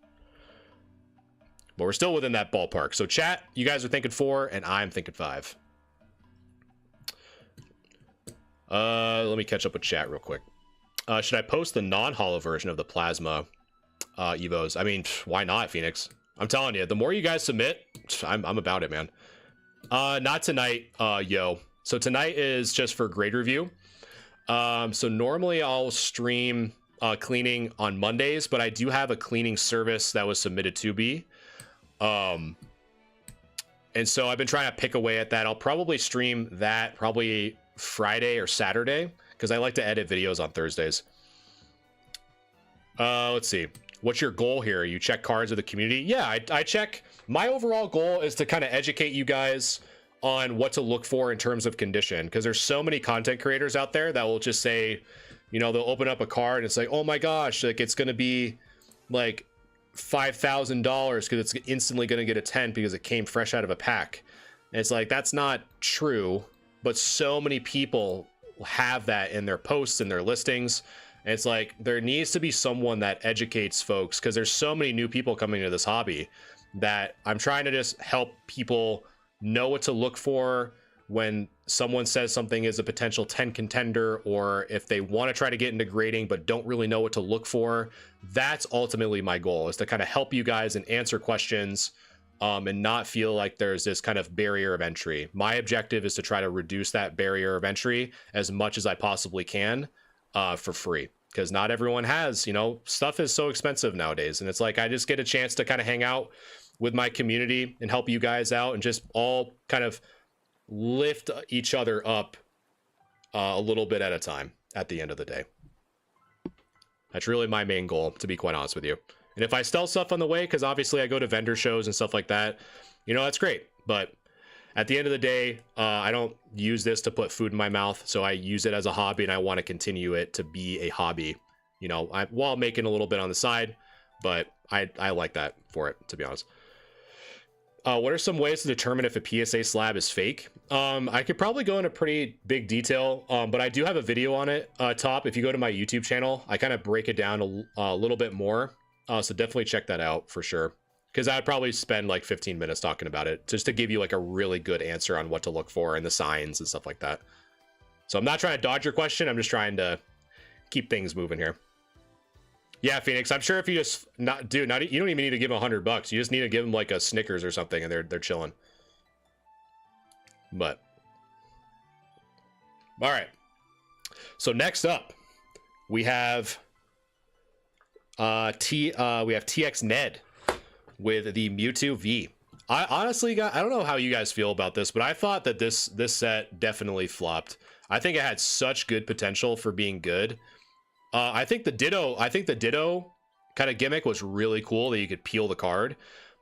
But we're still within that ballpark. So chat, you guys are thinking 4 and I'm thinking 5. Let me catch up with chat real quick. Should I post the non-holo version of the Plasma Evos? I mean, why not, Phoenix? I'm telling you, the more you guys submit, I'm about it, man. Not tonight, yo. So tonight is just for grade review. So normally I'll stream cleaning on Mondays, but I do have a cleaning service that was submitted to me. And so I've been trying to pick away at that. I'll probably stream that probably Friday or Saturday, because I like to edit videos on Thursdays. Let's see. What's your goal here? You check cards of the community? Yeah, I check. My overall goal is to kind of educate you guys on what to look for in terms of condition, because there's so many content creators out there that will just say, you know, they'll open up a card and it's like, oh my gosh, like it's going to be like $5,000 because it's instantly going to get a 10 because it came fresh out of a pack. And it's like, that's not true, but so many people have that in their posts and their listings. And it's like, there needs to be someone that educates folks, because there's so many new people coming into this hobby that I'm trying to just help people know what to look for when someone says something is a potential 10 contender, or if they want to try to get into grading but don't really know what to look for. That's ultimately my goal, is to kind of help you guys and answer questions, and not feel like there's this kind of barrier of entry. My objective is to try to reduce that barrier of entry as much as I possibly can, for free, because not everyone has, you know, stuff is so expensive nowadays. And it's like, I just get a chance to kind of hang out with my community and help you guys out and just all kind of lift each other up a little bit at a time at the end of the day. That's really my main goal, to be quite honest with you. And if I sell stuff on the way, because obviously I go to vendor shows and stuff like that, you know, that's great. But at the end of the day, I don't use this to put food in my mouth. So I use it as a hobby, and I want to continue it to be a hobby, you know, while making a little bit on the side. But I like that for it, to be honest. What are some ways to determine if a PSA slab is fake? I could probably go into pretty big detail, but I do have a video on it, top. If you go to my YouTube channel, I kind of break it down a little bit more. So definitely check that out for sure, because I'd probably spend like 15 minutes talking about it just to give you like a really good answer on what to look for and the signs and stuff like that. So I'm not trying to dodge your question. I'm just trying to keep things moving here. Yeah, Phoenix, I'm sure if you just you don't even need to give them $100. You just need to give them like a Snickers or something, and they're chilling. But all right. So next up, we have TX Ned with the Mewtwo V. I honestly I don't know how you guys feel about this, but I thought that this set definitely flopped. I think it had such good potential for being good. I think the Ditto kind of gimmick was really cool, that you could peel the card.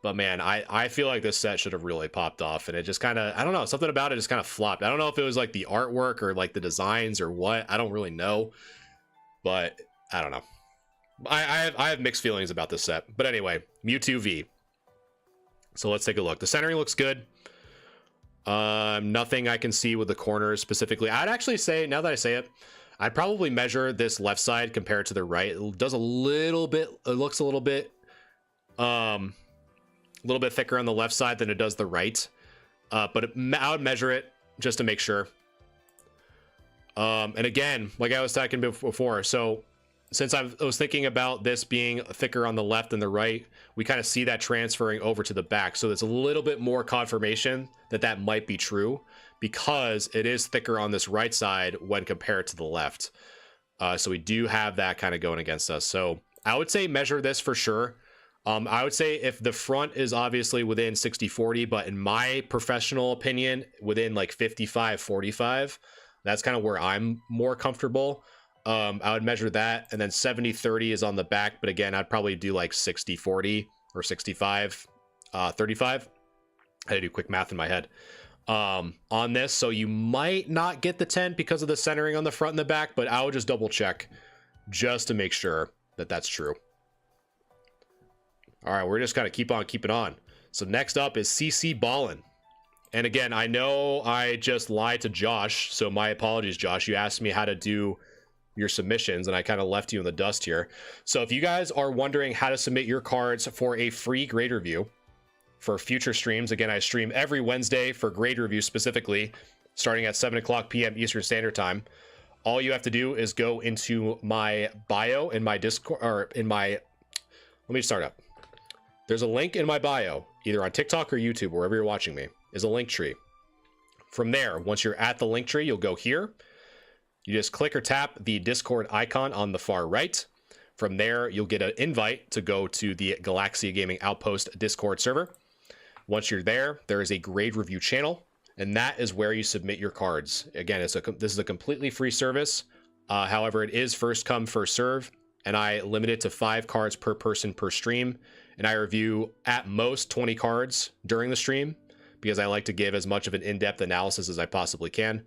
But man, I feel like this set should have really popped off, and it just kind of, I don't know, something about it just kind of flopped. I don't know if it was like the artwork or like the designs or what. I don't really know, but I don't know. I have mixed feelings about this set. But anyway, Mewtwo V. So let's take a look. The centering looks good. Nothing I can see with the corners specifically. I'd actually say, now that I say it, I'd probably measure this left side compared to the right. It does a little bit, it looks a little bit thicker on the left side than it does the right. But I would measure it just to make sure. And again, like I was talking before, so since I was thinking about this being thicker on the left than the right, we kind of see that transferring over to the back. So there's a little bit more confirmation that that might be true, because it is thicker on this right side when compared to the left. So we do have that kind of going against us. So I would say measure this for sure. I would say if the front is obviously within 60-40, but in my professional opinion, within like 55-45, that's kind of where I'm more comfortable. I would measure that, and then 70-30 is on the back, but again, I'd probably do like 60-40 or 65-35. I had to do quick math in my head on this, so you might not get the 10 because of the centering on the front and the back, but I would just double check just to make sure that that's true. All right, we're just gonna keep on keeping on. So next up is CC Ballin. And again, I know I just lied to Josh, so my apologies, Josh. You asked me how to do your submissions, and I kind of left you in the dust here. So if you guys are wondering how to submit your cards for a free grade review for future streams, again, I stream every Wednesday for grade review specifically, starting at 7:00 p.m. Eastern Standard Time. All you have to do is go into my bio in my Discord, or in my, let me start up. There's a link in my bio, either on TikTok or YouTube, wherever you're watching me, is a link tree. From there, once you're at the link tree, you'll go here. You just click or tap the Discord icon on the far right. From there, you'll get an invite to go to the Galaxia Gaming Outpost Discord server. Once you're there, there is a grade review channel. and that is where you submit your cards. Again, this is a completely free service. However, it is first come, first serve, and I limit it to 5 cards per person per stream, and I review at most 20 cards during the stream because I like to give as much of an in-depth analysis as I possibly can.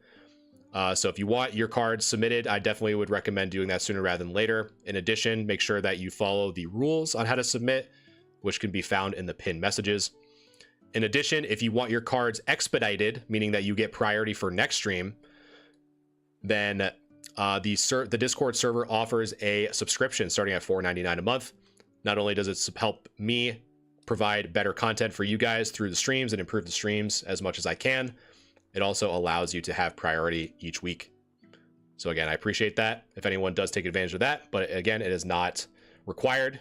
So if you want your cards submitted, I definitely would recommend doing that sooner rather than later. In addition, make sure that you follow the rules on how to submit, which can be found in the pinned messages. In addition, if you want your cards expedited, meaning that you get priority for next stream, then the Discord server offers a subscription starting at $4.99 a month. Not only does it help me provide better content for you guys through the streams and improve the streams as much as I can, it also allows you to have priority each week. So again, I appreciate that if anyone does take advantage of that, but again, it is not required.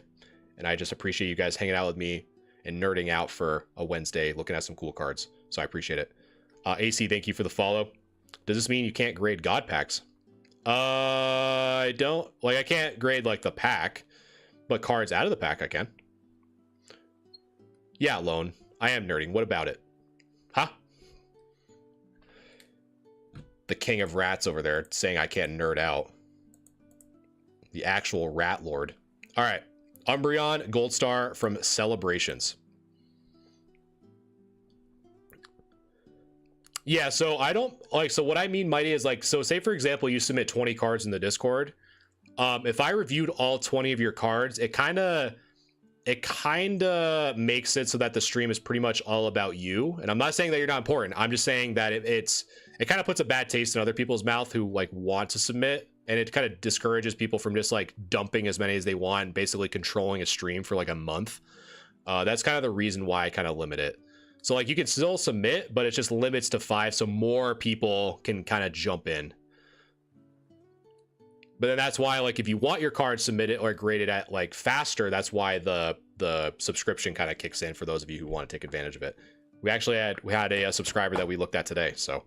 And I just appreciate you guys hanging out with me and nerding out for a Wednesday, looking at some cool cards. So I appreciate it. AC, thank you for the follow. Does this mean you can't grade God packs? I don't, like, I can't grade like the pack, but cards out of the pack I can. Yeah, Lone, I am nerding. What about it? Huh? The king of rats over there saying I can't nerd out. The actual rat lord. All right. Umbreon Gold Star from Celebrations. Yeah, so I don't like, so what I mean, Mighty, is like, so say for example, you submit 20 cards in the Discord. If I reviewed all 20 of your cards, it kind of makes it so that the stream is pretty much all about you. And I'm not saying that you're not important. I'm just saying that it kind of puts a bad taste in other people's mouth who like want to submit, and it kind of discourages people from just like dumping as many as they want and basically controlling a stream for like a month. That's kind of the reason why I kind of limit it. So like you can still submit, but it just limits to 5 so more people can kind of jump in. But then that's why, like, if you want your card submitted or graded at like faster, that's why the subscription kind of kicks in for those of you who want to take advantage of it. We had a subscriber that we looked at today. So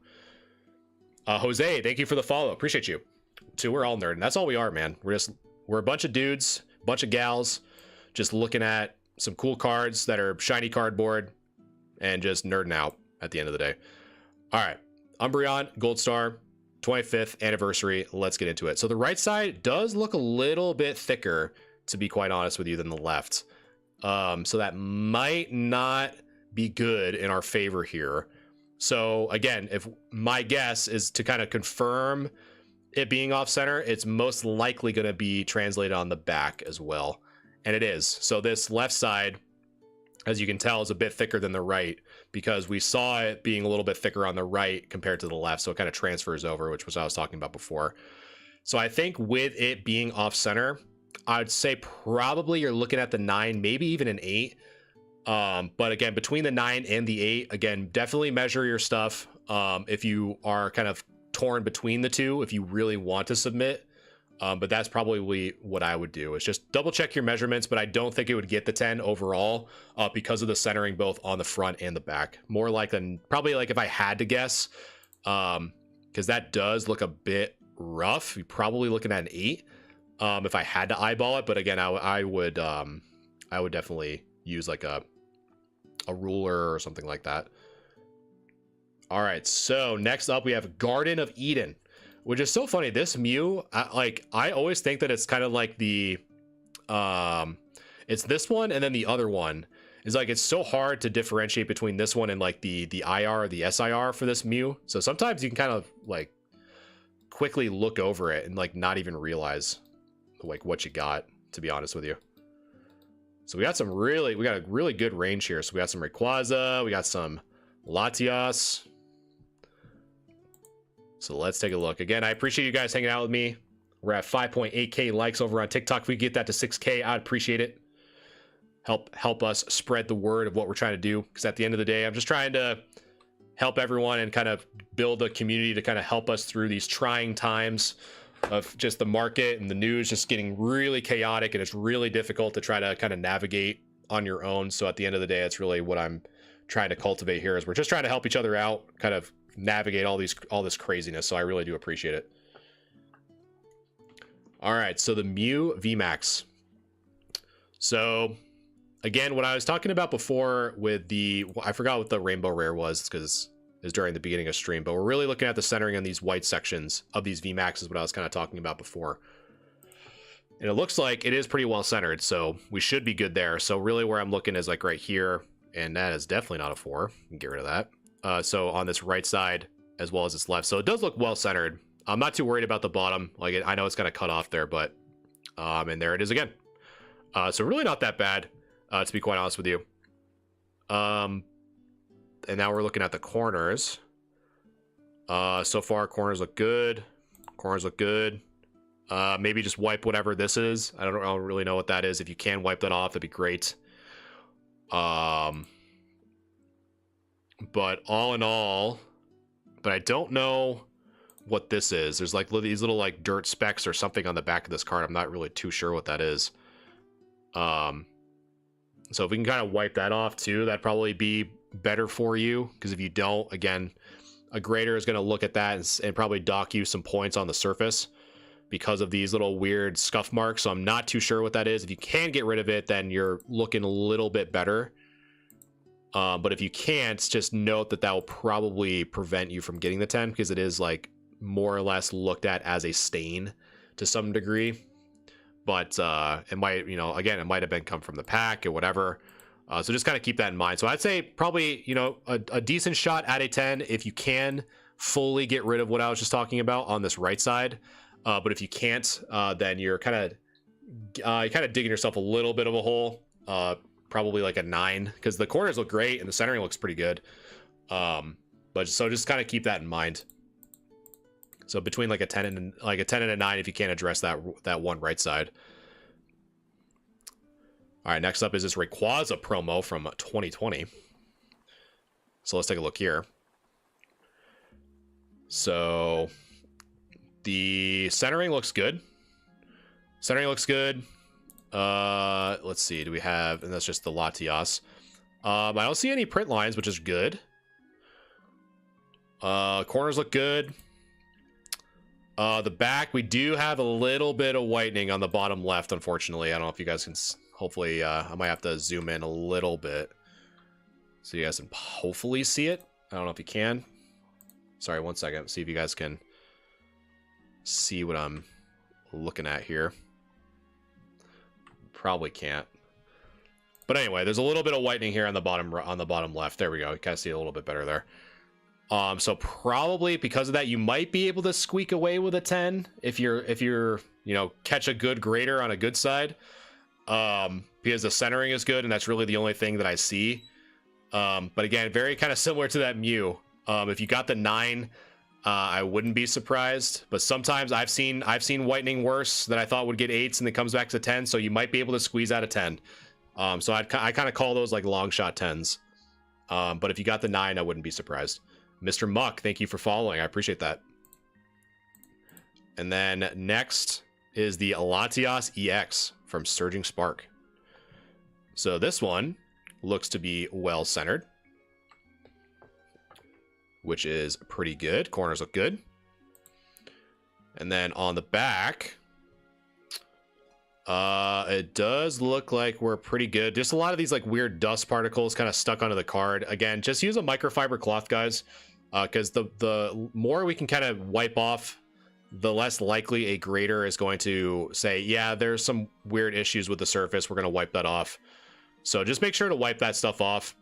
Jose, thank you for the follow. Appreciate you. Too, we're all nerding. That's all we are, man. We're a bunch of dudes, bunch of gals, just looking at some cool cards that are shiny cardboard and just nerding out at the end of the day. All right, Umbreon Gold Star 25th anniversary. Let's get into it. So the right side does look a little bit thicker, to be quite honest with you, than the left. So that might not be good in our favor here. So again, if my guess is to kind of confirm it being off center, it's most likely going to be translated on the back as well. And it is. So this left side, as you can tell, is a bit thicker than the right because we saw it being a little bit thicker on the right compared to the left. So it kind of transfers over, which was what I was talking about before. So I think with it being off center, I'd say probably you're looking at the 9, maybe even an 8. But again, between the 9 and the 8, again, definitely measure your stuff. If you are kind of torn between the two, if you really want to submit. But that's probably what I would do, is just double check your measurements, but I don't think it would get the 10 overall because of the centering both on the front and the back. More like probably like if I had to guess, because that does look a bit rough. You're probably looking at an 8 if I had to eyeball it. But again, I would definitely use like a ruler or something like that. All right, so next up we have Garden of Eden, which is so funny. This Mew, I always think that it's kind of like the, it's this one and then the other one. Is like, it's so hard to differentiate between this one and like the IR or the SIR for this Mew. So sometimes you can kind of like quickly look over it and like not even realize like what you got, to be honest with you. So we got a really good range here. So we got some Rayquaza, we got some Latias. So let's take a look. Again, I appreciate you guys hanging out with me. We're at 5.8K likes over on TikTok. If we get that to 6K, I'd appreciate it. Help us spread the word of what we're trying to do. Because at the end of the day, I'm just trying to help everyone and kind of build a community to kind of help us through these trying times of just the market and the news just getting really chaotic, and it's really difficult to try to kind of navigate on your own. So at the end of the day, that's really what I'm trying to cultivate here, is we're just trying to help each other out, kind of navigate all this craziness. So I really do appreciate it. All right, so the Mew VMAX. So again, what I was talking about before with I forgot what the rainbow rare was, because is during the beginning of stream, but we're really looking at the centering on these white sections of these VMAX is what I was kind of talking about before. And it looks like it is pretty well centered, so we should be good there. So really where I'm looking is like right here, and that is definitely not a 4. Get rid of that. So on this right side as well as this left. So it does look well centered. I'm not too worried about the bottom. Like I know it's kind of cut off there, but and there it is again. So really not that bad, to be quite honest with you. And now we're looking at the corners. So far corners look good. Corners look good. Maybe just wipe whatever this is. I don't really know what that is. If you can wipe that off, that'd be great. But all in all, but I don't know what this is. There's like these little like dirt specks or something on the back of this card. I'm not really too sure what that is. So if we can kind of wipe that off too, that'd probably be better for you. Because if you don't, again, a grader is going to look at that and probably dock you some points on the surface because of these little weird scuff marks. So I'm not too sure what that is. If you can get rid of it, then you're looking a little bit better. But if you can't, just note that that will probably prevent you from getting the 10 because it is like more or less looked at as a stain to some degree. But it might, you know, again, it might have been come from the pack or whatever. So just kind of keep that in mind. So I'd say probably, you know, a decent shot at a 10 if you can fully get rid of what I was just talking about on this right side. But if you can't, then you're kind of digging yourself a little bit of a hole. Probably like a 9 because the corners look great and the centering looks pretty good. But so just kind of keep that in mind. So between like a 10 and a 9 if you can't address that one right side. All right, next up is this Rayquaza promo from 2020. So let's take a look here. So the centering looks good. Centering looks good. Let's see, do we have, and that's just the Latias. I don't see any print lines, which is good. Corners look good. The back, we do have a little bit of whitening on the bottom left, unfortunately. I don't know if you guys can, hopefully, I might have to zoom in a little bit so you guys can hopefully see it. I don't know if you can. Sorry, one second. See if you guys can see what I'm looking at here. Probably can't. But anyway, there's a little bit of whitening here on the bottom left. There we go. You kind of see it a little bit better there. So probably because of that, you might be able to squeak away with a 10 if you're you know, catch a good grader on a good side. Because the centering is good, and that's really the only thing that I see. But again, very kind of similar to that Mew. If you got the 9, I wouldn't be surprised. But sometimes I've seen whitening worse that I thought would get 8s and it comes back to 10. So you might be able to squeeze out a 10. So I kind of call those like long shot 10s. But if you got the 9, I wouldn't be surprised. Mr. Muck, thank you for following. I appreciate that. And then next is the Latias EX from Surging Spark. So this one looks to be well centered, which is pretty good. Corners look good. And then on the back, it does look like we're pretty good. Just a lot of these like weird dust particles kind of stuck onto the card. Again, just use a microfiber cloth, guys, because the more we can kind of wipe off, the less likely a grader is going to say, yeah, there's some weird issues with the surface. We're going to wipe that off. So just make sure to wipe that stuff off.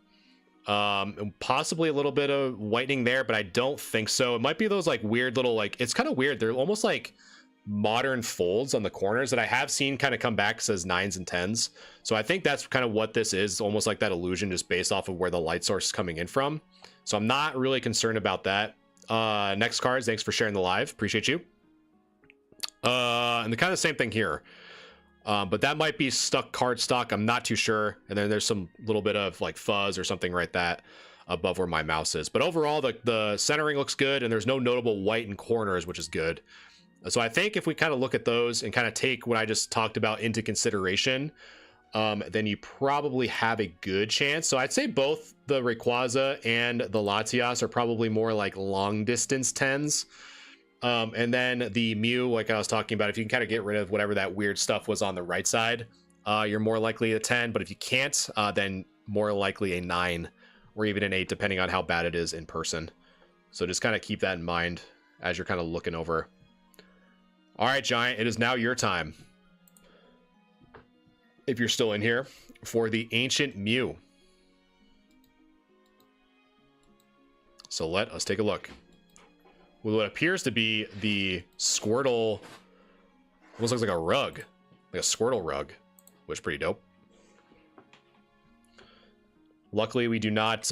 And possibly a little bit of whitening there, but I don't think so. It might be those like weird little, like, it's kind of weird. They're almost like modern folds on the corners that I have seen kind of come back as 9s and 10s. So I think that's kind of what this is, almost like that illusion just based off of where the light source is coming in from. So I'm not really concerned about that. Next cards, thanks for sharing the live. Appreciate you. And the kind of same thing here. But that might be stuck card stock. I'm not too sure. And then there's some little bit of like fuzz or something right that above where my mouse is. But overall, the centering looks good and there's no notable white in corners, which is good. So I think if we kind of look at those and kind of take what I just talked about into consideration, then you probably have a good chance. So I'd say both the Rayquaza and the Latias are probably more like long distance 10s. And then the Mew, like I was talking about, if you can kind of get rid of whatever that weird stuff was on the right side, you're more likely a 10. But if you can't, then more likely a 9 or even an 8, depending on how bad it is in person. So just kind of keep that in mind as you're kind of looking over. All right, Giant, it is now your time. If you're still in here, for the Ancient Mew. So let us take a look. With what appears to be the Squirtle, almost looks like a rug, like a Squirtle rug, which is pretty dope. Luckily, we do not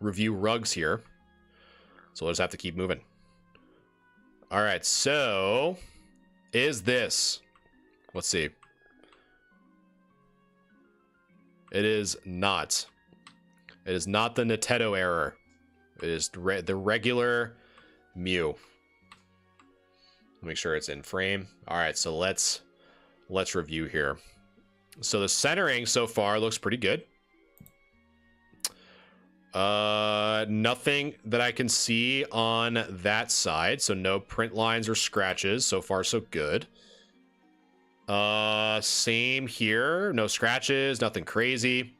review rugs here, so we'll just have to keep moving. All right, so is this? Let's see. It is not. It is not the Nintendo error. It is the regular Mew. Make sure it's in frame. All right, so let's review here. So the centering so far looks pretty good. Nothing that I can see on that side, so no print lines or scratches. So far, so good. Same here. No scratches, nothing crazy.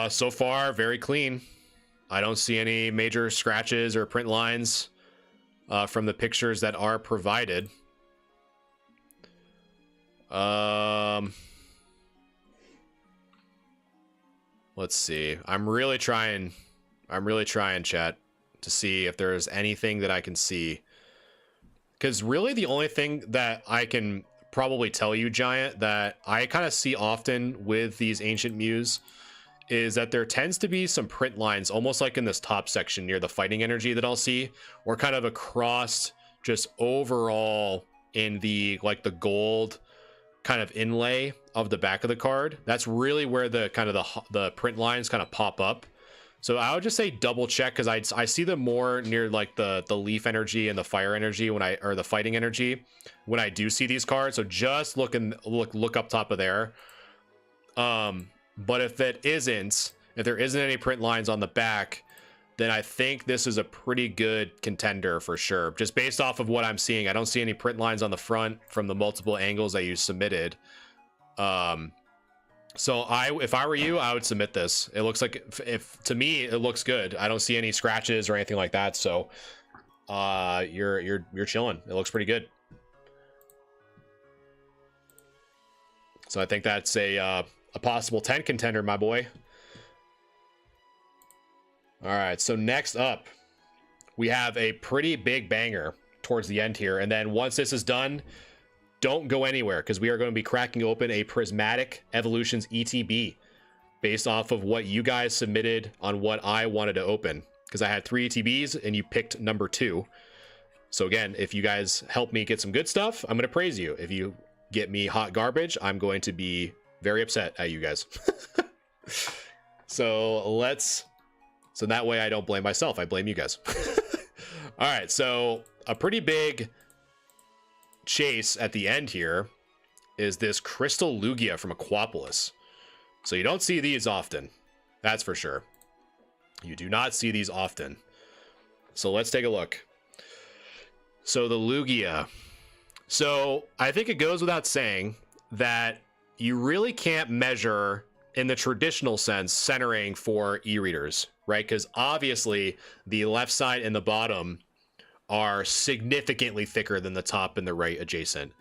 So far, very clean. I don't see any major scratches or print lines from the pictures that are provided. Let's see. I'm really trying, chat, to see if there's anything that I can see. Because really the only thing that I can probably tell you, Giant, that I kind of see often with these Ancient Mews is that there tends to be some print lines, almost like in this top section near the fighting energy that I'll see, or kind of across just overall in the, like, the gold kind of inlay of the back of the card. That's really where the kind of the print lines kind of pop up. So I would just say double check, because I see them more near like the leaf energy and the fire energy or the fighting energy when I do see these cards. So just look up top of there. But if there isn't any print lines on the back, then I think this is a pretty good contender for sure. Just based off of what I'm seeing, I don't see any print lines on the front from the multiple angles that you submitted. So if I were you, I would submit this. It looks like, if to me, it looks good. I don't see any scratches or anything like that. So you're chilling. It looks pretty good. So I think that's a possible 10 contender, my boy. All right, so next up, we have a pretty big banger towards the end here. And then once this is done, don't go anywhere, because we are going to be cracking open a Prismatic Evolutions ETB based off of what you guys submitted on what I wanted to open, because I had 3 ETBs and you picked number 2. So again, if you guys help me get some good stuff, I'm going to praise you. If you get me hot garbage, I'm going to be very upset at you guys. So that way I don't blame myself, I blame you guys. All right, so a pretty big chase at the end here is this Crystal Lugia from Aquapolis. So you don't see these often, that's for sure. You do not see these often. So let's take a look. So the Lugia. So I think it goes without saying that you really can't measure in the traditional sense centering for e-readers, right? Because obviously the left side and the bottom are significantly thicker than the top and the right adjacent.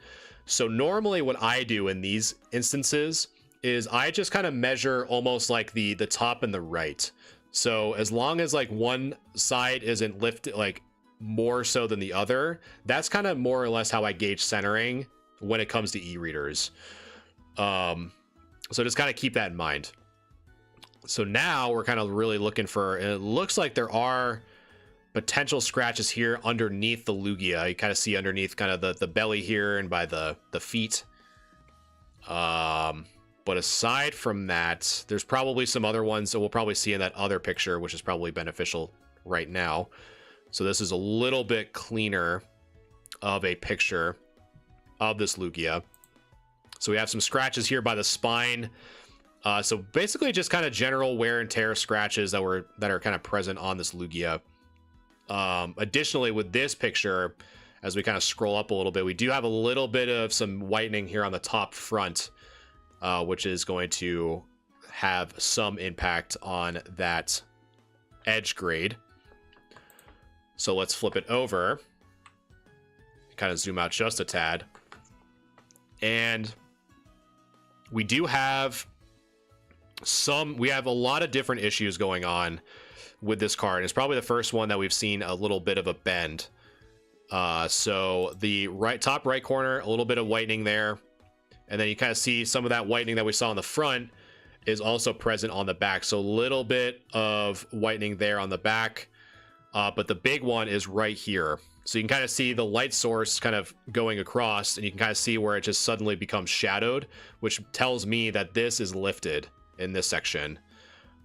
So normally what I do in these instances is I just kind of measure almost like the top and the right. So as long as like one side isn't lifted like more so than the other, that's kind of more or less how I gauge centering when it comes to e-readers. So just kind of keep that in mind. So now we're kind of really looking for, and it looks like there are potential scratches here underneath the Lugia. You kind of see underneath kind of the belly here and by the feet. But aside from that, there's probably some other ones that we'll probably see in that other picture, which is probably beneficial right now. So this is a little bit cleaner of a picture of this Lugia. So we have some scratches here by the spine. So basically just kind of general wear and tear scratches that are kind of present on this Lugia. Additionally, with this picture, as we kind of scroll up a little bit, we do have a little bit of some whitening here on the top front, which is going to have some impact on that edge grade. So let's flip it over. Kind of zoom out just a tad. And we do have we have a lot of different issues going on with this card. It's probably the first one that we've seen a little bit of a bend. So the top right corner, a little bit of whitening there. And then you kind of see some of that whitening that we saw on the front is also present on the back. So a little bit of whitening there on the back. But the big one is right here. So you can kind of see the light source kind of going across, and you can kind of see where it just suddenly becomes shadowed, which tells me that this is lifted in this section.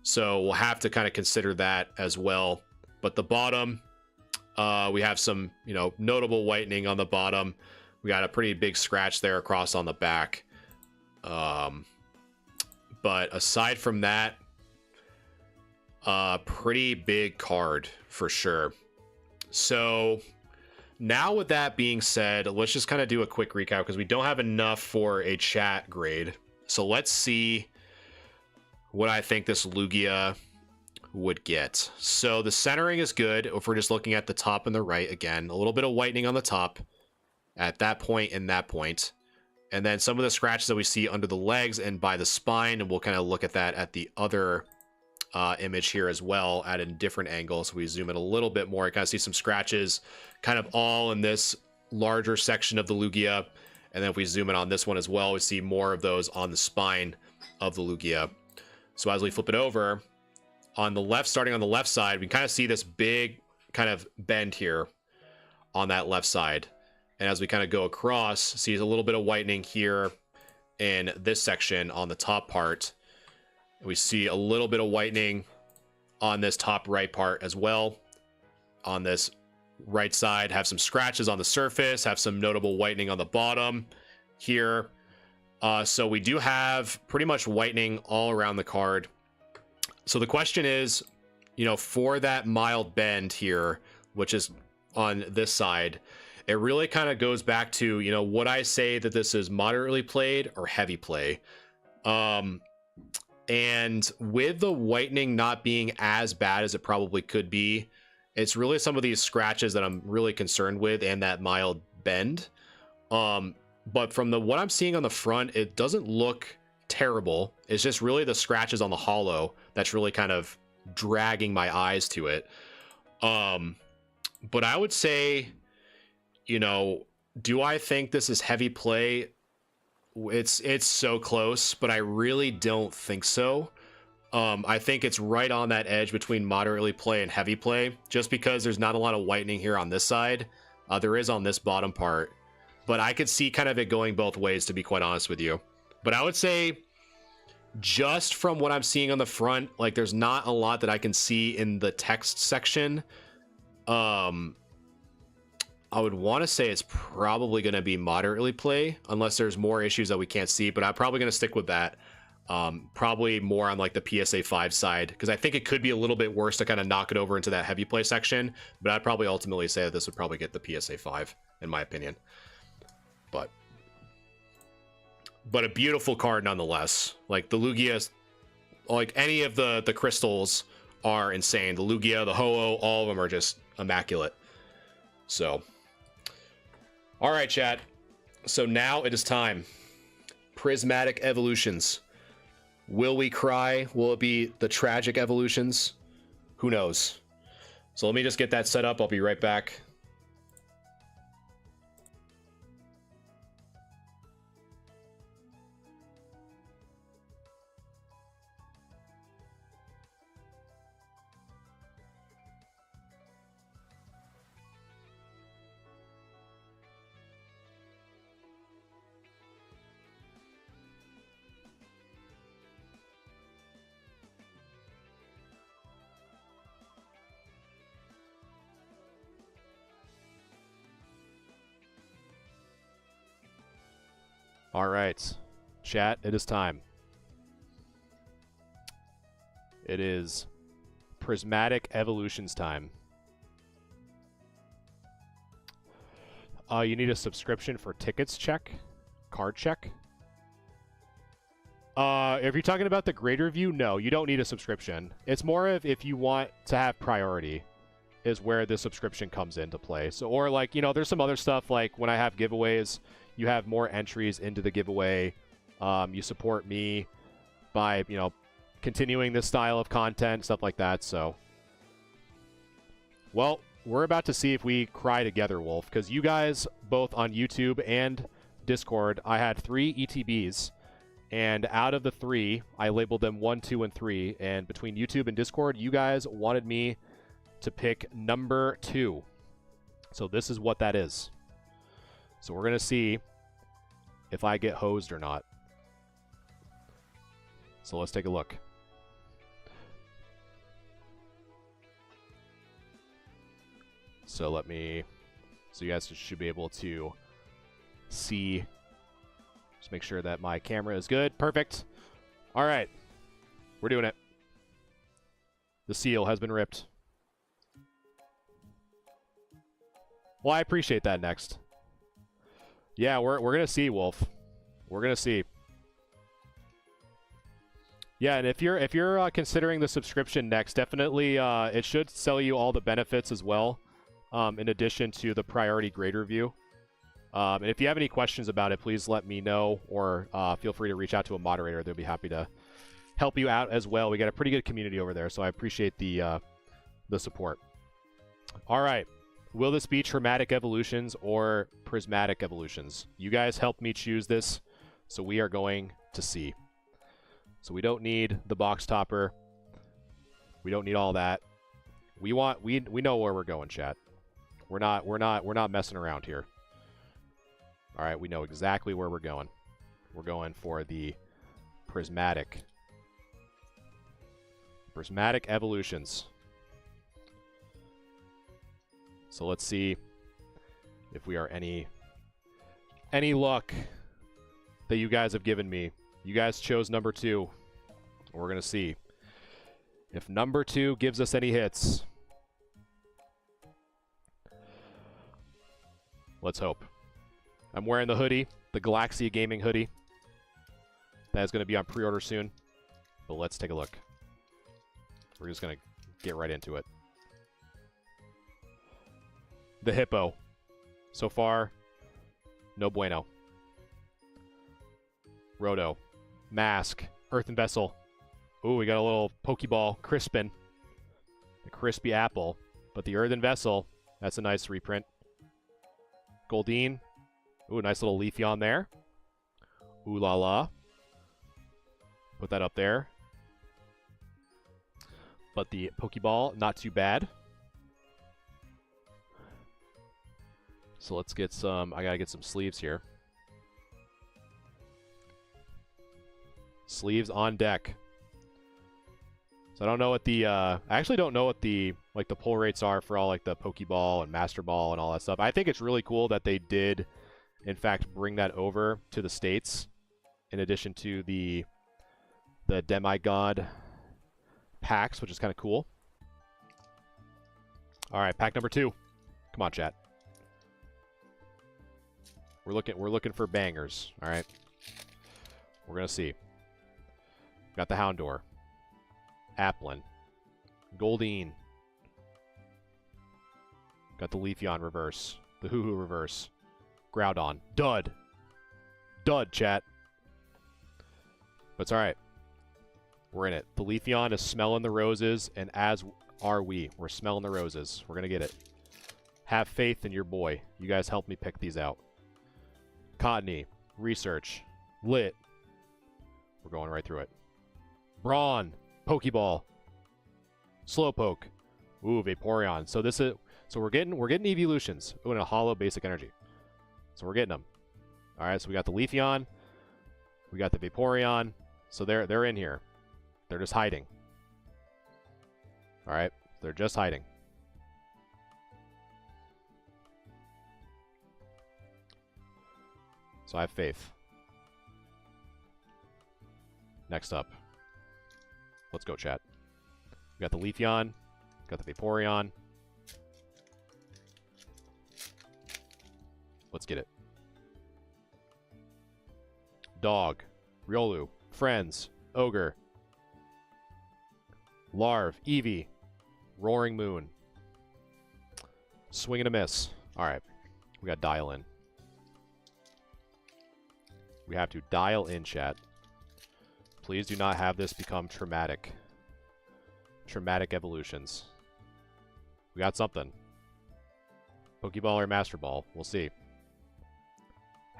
So we'll have to kind of consider that as well. But the bottom, we have some, notable whitening on the bottom. We got a pretty big scratch there across on the back. But aside from that, pretty big card for sure. So now with that being said, let's just kind of do a quick recap because we don't have enough for a chat grade. So let's see what I think this Lugia would get. So the centering is good if we're just looking at the top and the right. Again, a little bit of whitening on the top at that point and that point. And then some of the scratches that we see under the legs and by the spine, and we'll kind of look at that at the other image here as well at a different angle. So we zoom in a little bit more. You kind of see some scratches kind of all in this larger section of the Lugia. And then if we zoom in on this one as well, we see more of those on the spine of the Lugia. So as we flip it over on the left, starting on the left side, we can kind of see this big kind of bend here on that left side. And as we kind of go across, see a little bit of whitening here in this section on the top part. We see a little bit of whitening on this top right part as well. On this right side, have some scratches on the surface, have some notable whitening on the bottom here. So we do have pretty much whitening all around the card. So the question is, for that mild bend here, which is on this side, it really kind of goes back to, would I say that this is moderately played or heavy play? And with the whitening not being as bad as it probably could be, it's really some of these scratches that I'm really concerned with and that mild bend. But from what I'm seeing on the front, it doesn't look terrible. It's just really the scratches on the hollow that's really kind of dragging my eyes to it. But I would say, do I think this is heavy play? It's so close, but I really don't think so. I think it's right on that edge between moderately play and heavy play, just because there's not a lot of whitening here on this side. There is on this bottom part, but I could see kind of it going both ways, to be quite honest with you. But I would say, just from what I'm seeing on the front, like there's not a lot that I can see in the text section. I would want to say it's probably going to be moderately play, unless there's more issues that we can't see, but I'm probably going to stick with that. Probably more on like the PSA 5 side, because I think it could be a little bit worse to kind of knock it over into that heavy play section, but I'd probably ultimately say that this would probably get the PSA 5, in my opinion. But a beautiful card nonetheless. Like the Lugia, like any of the crystals are insane. The Lugia, the Ho-Oh, all of them are just immaculate. So, all right, chat. So now it is time. Prismatic evolutions. Will we cry? Will it be the tragic evolutions? Who knows? So let me just get that set up. I'll be right back. All right, chat, it is time. It is Prismatic Evolutions time. You need a subscription for tickets check, card check. If you're talking about the greater view, no, you don't need a subscription. It's more of if you want to have priority is where the subscription comes into play. So, or like, you know, there's some other stuff like when I have giveaways, you have more entries into the giveaway. You support me by, you know, continuing this style of content, stuff like that. So, well, we're about to see if we cry together, Wolf, because you guys, both on YouTube and Discord, I had 3 ETBs. And out of the 3, I labeled them 1, 2, and 3. And between YouTube and Discord, you guys wanted me to pick number 2. So this is what that is. So we're going to see if I get hosed or not. So let's take a look. So let me... So you guys should be able to see... Just make sure that my camera is good. Perfect. All right. We're doing it. The seal has been ripped. Well, I appreciate that, Next. Yeah, we're going to see, Wolf. We're going to see. Yeah, and if you're considering the subscription Next, definitely it should sell you all the benefits as well, in addition to the priority grade review. And if you have any questions about it, please let me know, or feel free to reach out to a moderator. They'll be happy to help you out as well. We got a pretty good community over there, so I appreciate the support. All right. Will this be traumatic evolutions or prismatic evolutions? You guys helped me choose this, so we are going to see. So we don't need the box topper. We don't need all that. We know where we're going, chat. We're not messing around here. All right, we know exactly where we're going. We're going for the prismatic evolutions. So let's see if we are any luck that you guys have given me. You guys chose number 2. We're going to see if number 2 gives us any hits. Let's hope. I'm wearing the hoodie, the Galaxia Gaming hoodie. That is going to be on pre-order soon. But let's take a look. We're just going to get right into it. The Hippo. So far, no bueno. Roto. Mask. Earthen Vessel. Ooh, we got a little Pokeball Crispin. The Crispy Apple. But the Earthen Vessel, that's a nice reprint. Goldeen. Ooh, nice little Leafeon there. Ooh la la. Put that up there. But the Pokeball, not too bad. So let's get some... I gotta get some sleeves here. Sleeves on deck. So I don't know what the... I actually don't know what the the pull rates are for all like the Pokeball and Master Ball and all that stuff. I think it's really cool that they did, in fact, bring that over to the States, in addition to the Demigod packs, which is kind of cool. All right, pack number 2. Come on, chat. We're looking for bangers. All right, we're gonna see. Got the Houndour, Applin, Goldeen. Got the Leafeon reverse, the Hoo-Hoo reverse, Groudon, dud, chat. But it's all right. We're in it. The Leafeon is smelling the roses, and as are we. We're smelling the roses. We're gonna get it. Have faith in your boy. You guys helped me pick these out. Cottonee, Research, Lit. We're going right through it. Brawn, Pokeball, Slowpoke, ooh, Vaporeon. So we're getting evolutions. Ooh, and a Hollow Basic Energy. So we're getting them. All right, so we got the Leafeon, we got the Vaporeon. So they're in here. They're just hiding. All right, they're just hiding. So I have faith. Next up. Let's go, chat. We got the Leafeon. Got the Vaporeon. Let's get it. Dog. Riolu. Friends, Ogre, Larv, Eevee, Roaring Moon. Swing and a miss. Alright. We got dial in. We have to dial in, chat. Please do not have this become traumatic. Traumatic evolutions. We got something. Pokeball or Master Ball. We'll see.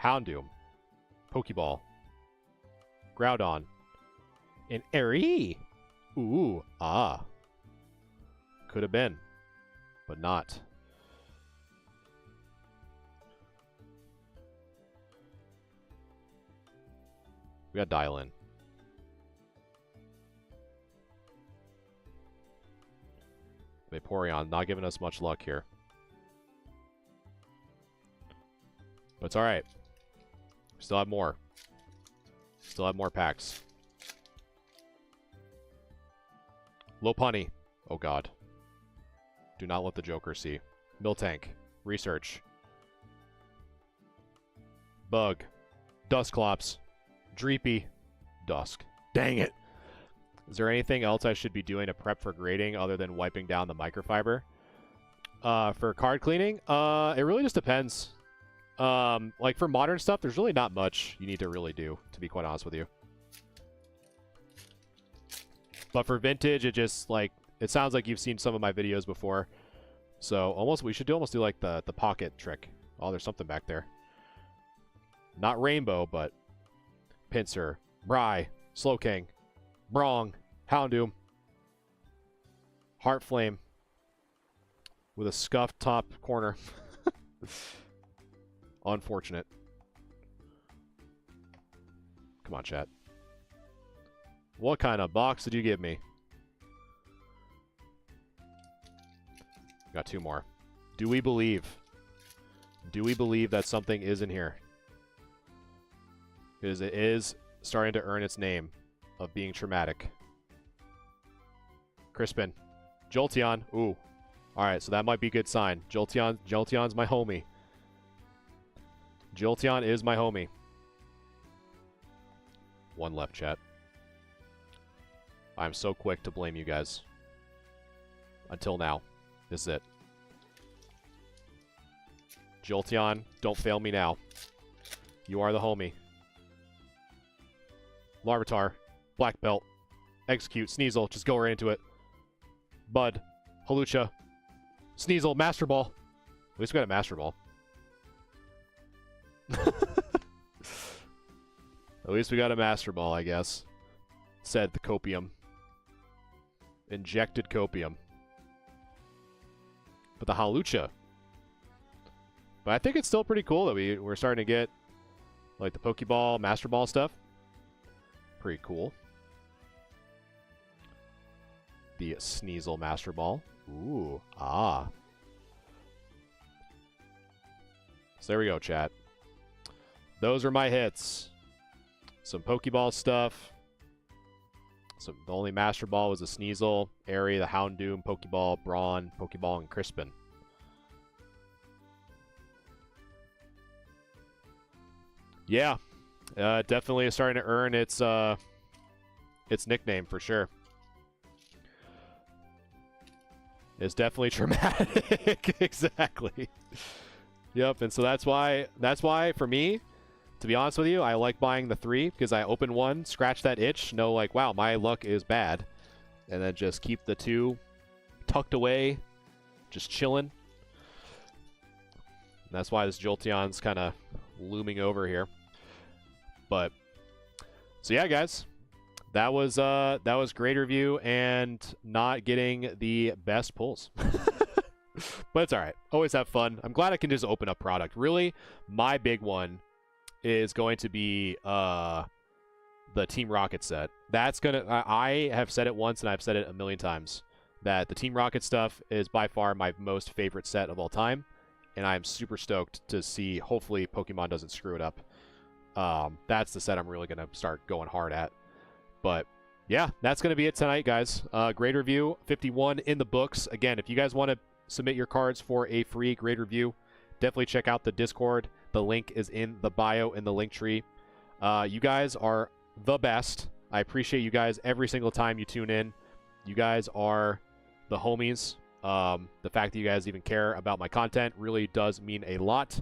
Houndoom. Pokeball. Groudon. And Airy. Ooh. Ah. Could have been. But not. We got dial in. Vaporeon not giving us much luck here. But it's alright. Still have more. Still have more packs. Lopunny. Oh god. Do not let the Joker see. Miltank. Research. Bug. Dusclops. Dreepy. Dusk. Dang it. Is there anything else I should be doing to prep for grading other than wiping down the microfiber? For card cleaning? It really just depends. Like for modern stuff, there's really not much you need to really do, to be quite honest with you. But for vintage, it just like, it sounds like you've seen some of my videos before. So we should almost do like the pocket trick. Oh, there's something back there. Not Rainbow, but Pinsir, Bry, Slowking, Brong, Houndoom, Heartflame with a scuffed top corner. Unfortunate. Come on, chat. What kind of box did you give me? Got two more. Do we believe? Do we believe that something is in here? Because it is starting to earn its name of being traumatic. Crispin. Jolteon. Ooh. Alright, so that might be a good sign. Jolteon's my homie. Jolteon is my homie. One left, chat. I'm so quick to blame you guys. Until now. This is it. Jolteon, don't fail me now. You are the homie. Larvitar. Black Belt. Execute. Sneasel. Just go right into it. Bud. Hawlucha. Sneasel. Master Ball. At least we got a Master Ball. At least we got a Master Ball, I guess. Said the Copium. Injected Copium. But the Hawlucha. But I think it's still pretty cool that we're starting to get like the Pokeball, Master Ball stuff. Pretty cool. The Sneasel Master Ball. Ooh. Ah. So there we go, chat. Those are my hits. Some Pokeball stuff. So the only Master Ball was a Sneasel, Airy, the Houndoom, Pokeball, Brawn, Pokeball, and Crispin. Yeah. Definitely is starting to earn its nickname for sure. It's definitely traumatic. Exactly. Yep, and so that's why for me, to be honest with you, I like buying the 3 because I open one, scratch that itch, know like, wow, my luck is bad, and then just keep the 2 tucked away, just chilling. And that's why this Jolteon's kind of looming over here. But so yeah, guys, that was great review and not getting the best pulls. But it's all right. Always have fun. I'm glad I can just open up product. Really, my big one is going to be the Team Rocket set. That's gonna. I have said it once and I've said it a million times that the Team Rocket stuff is by far my most favorite set of all time, and I'm super stoked to see. Hopefully, Pokemon doesn't screw it up. That's the set I'm really gonna start going hard at. But yeah, that's gonna be it tonight, guys. Grade review 51 in the books. Again, if you guys want to submit your cards for a free grade review, definitely check out the Discord. The link is in the bio in the link tree. You guys are the best. I appreciate you guys every single time you tune in. You guys are the homies. The fact that you guys even care about my content really does mean a lot.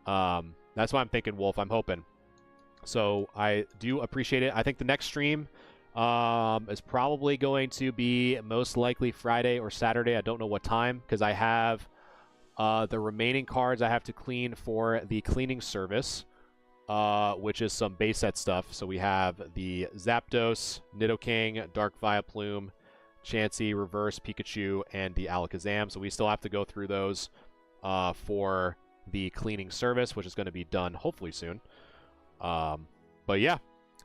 That's why I'm thinking, Wolf. I'm hoping. So I do appreciate it. I think the next stream is probably going to be most likely Friday or Saturday. I don't know what time because I have the remaining cards I have to clean for the cleaning service, which is some base set stuff. So we have the Zapdos, Nidoking, Dark Vileplume, Chansey, Reverse Pikachu, and the Alakazam. So we still have to go through those for the cleaning service, which is going to be done hopefully soon. But yeah,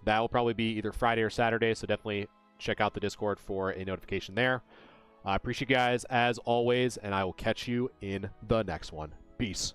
that will probably be either Friday or Saturday, so definitely check out the Discord for a notification there. I appreciate you guys as always, and I will catch you in the next one. Peace.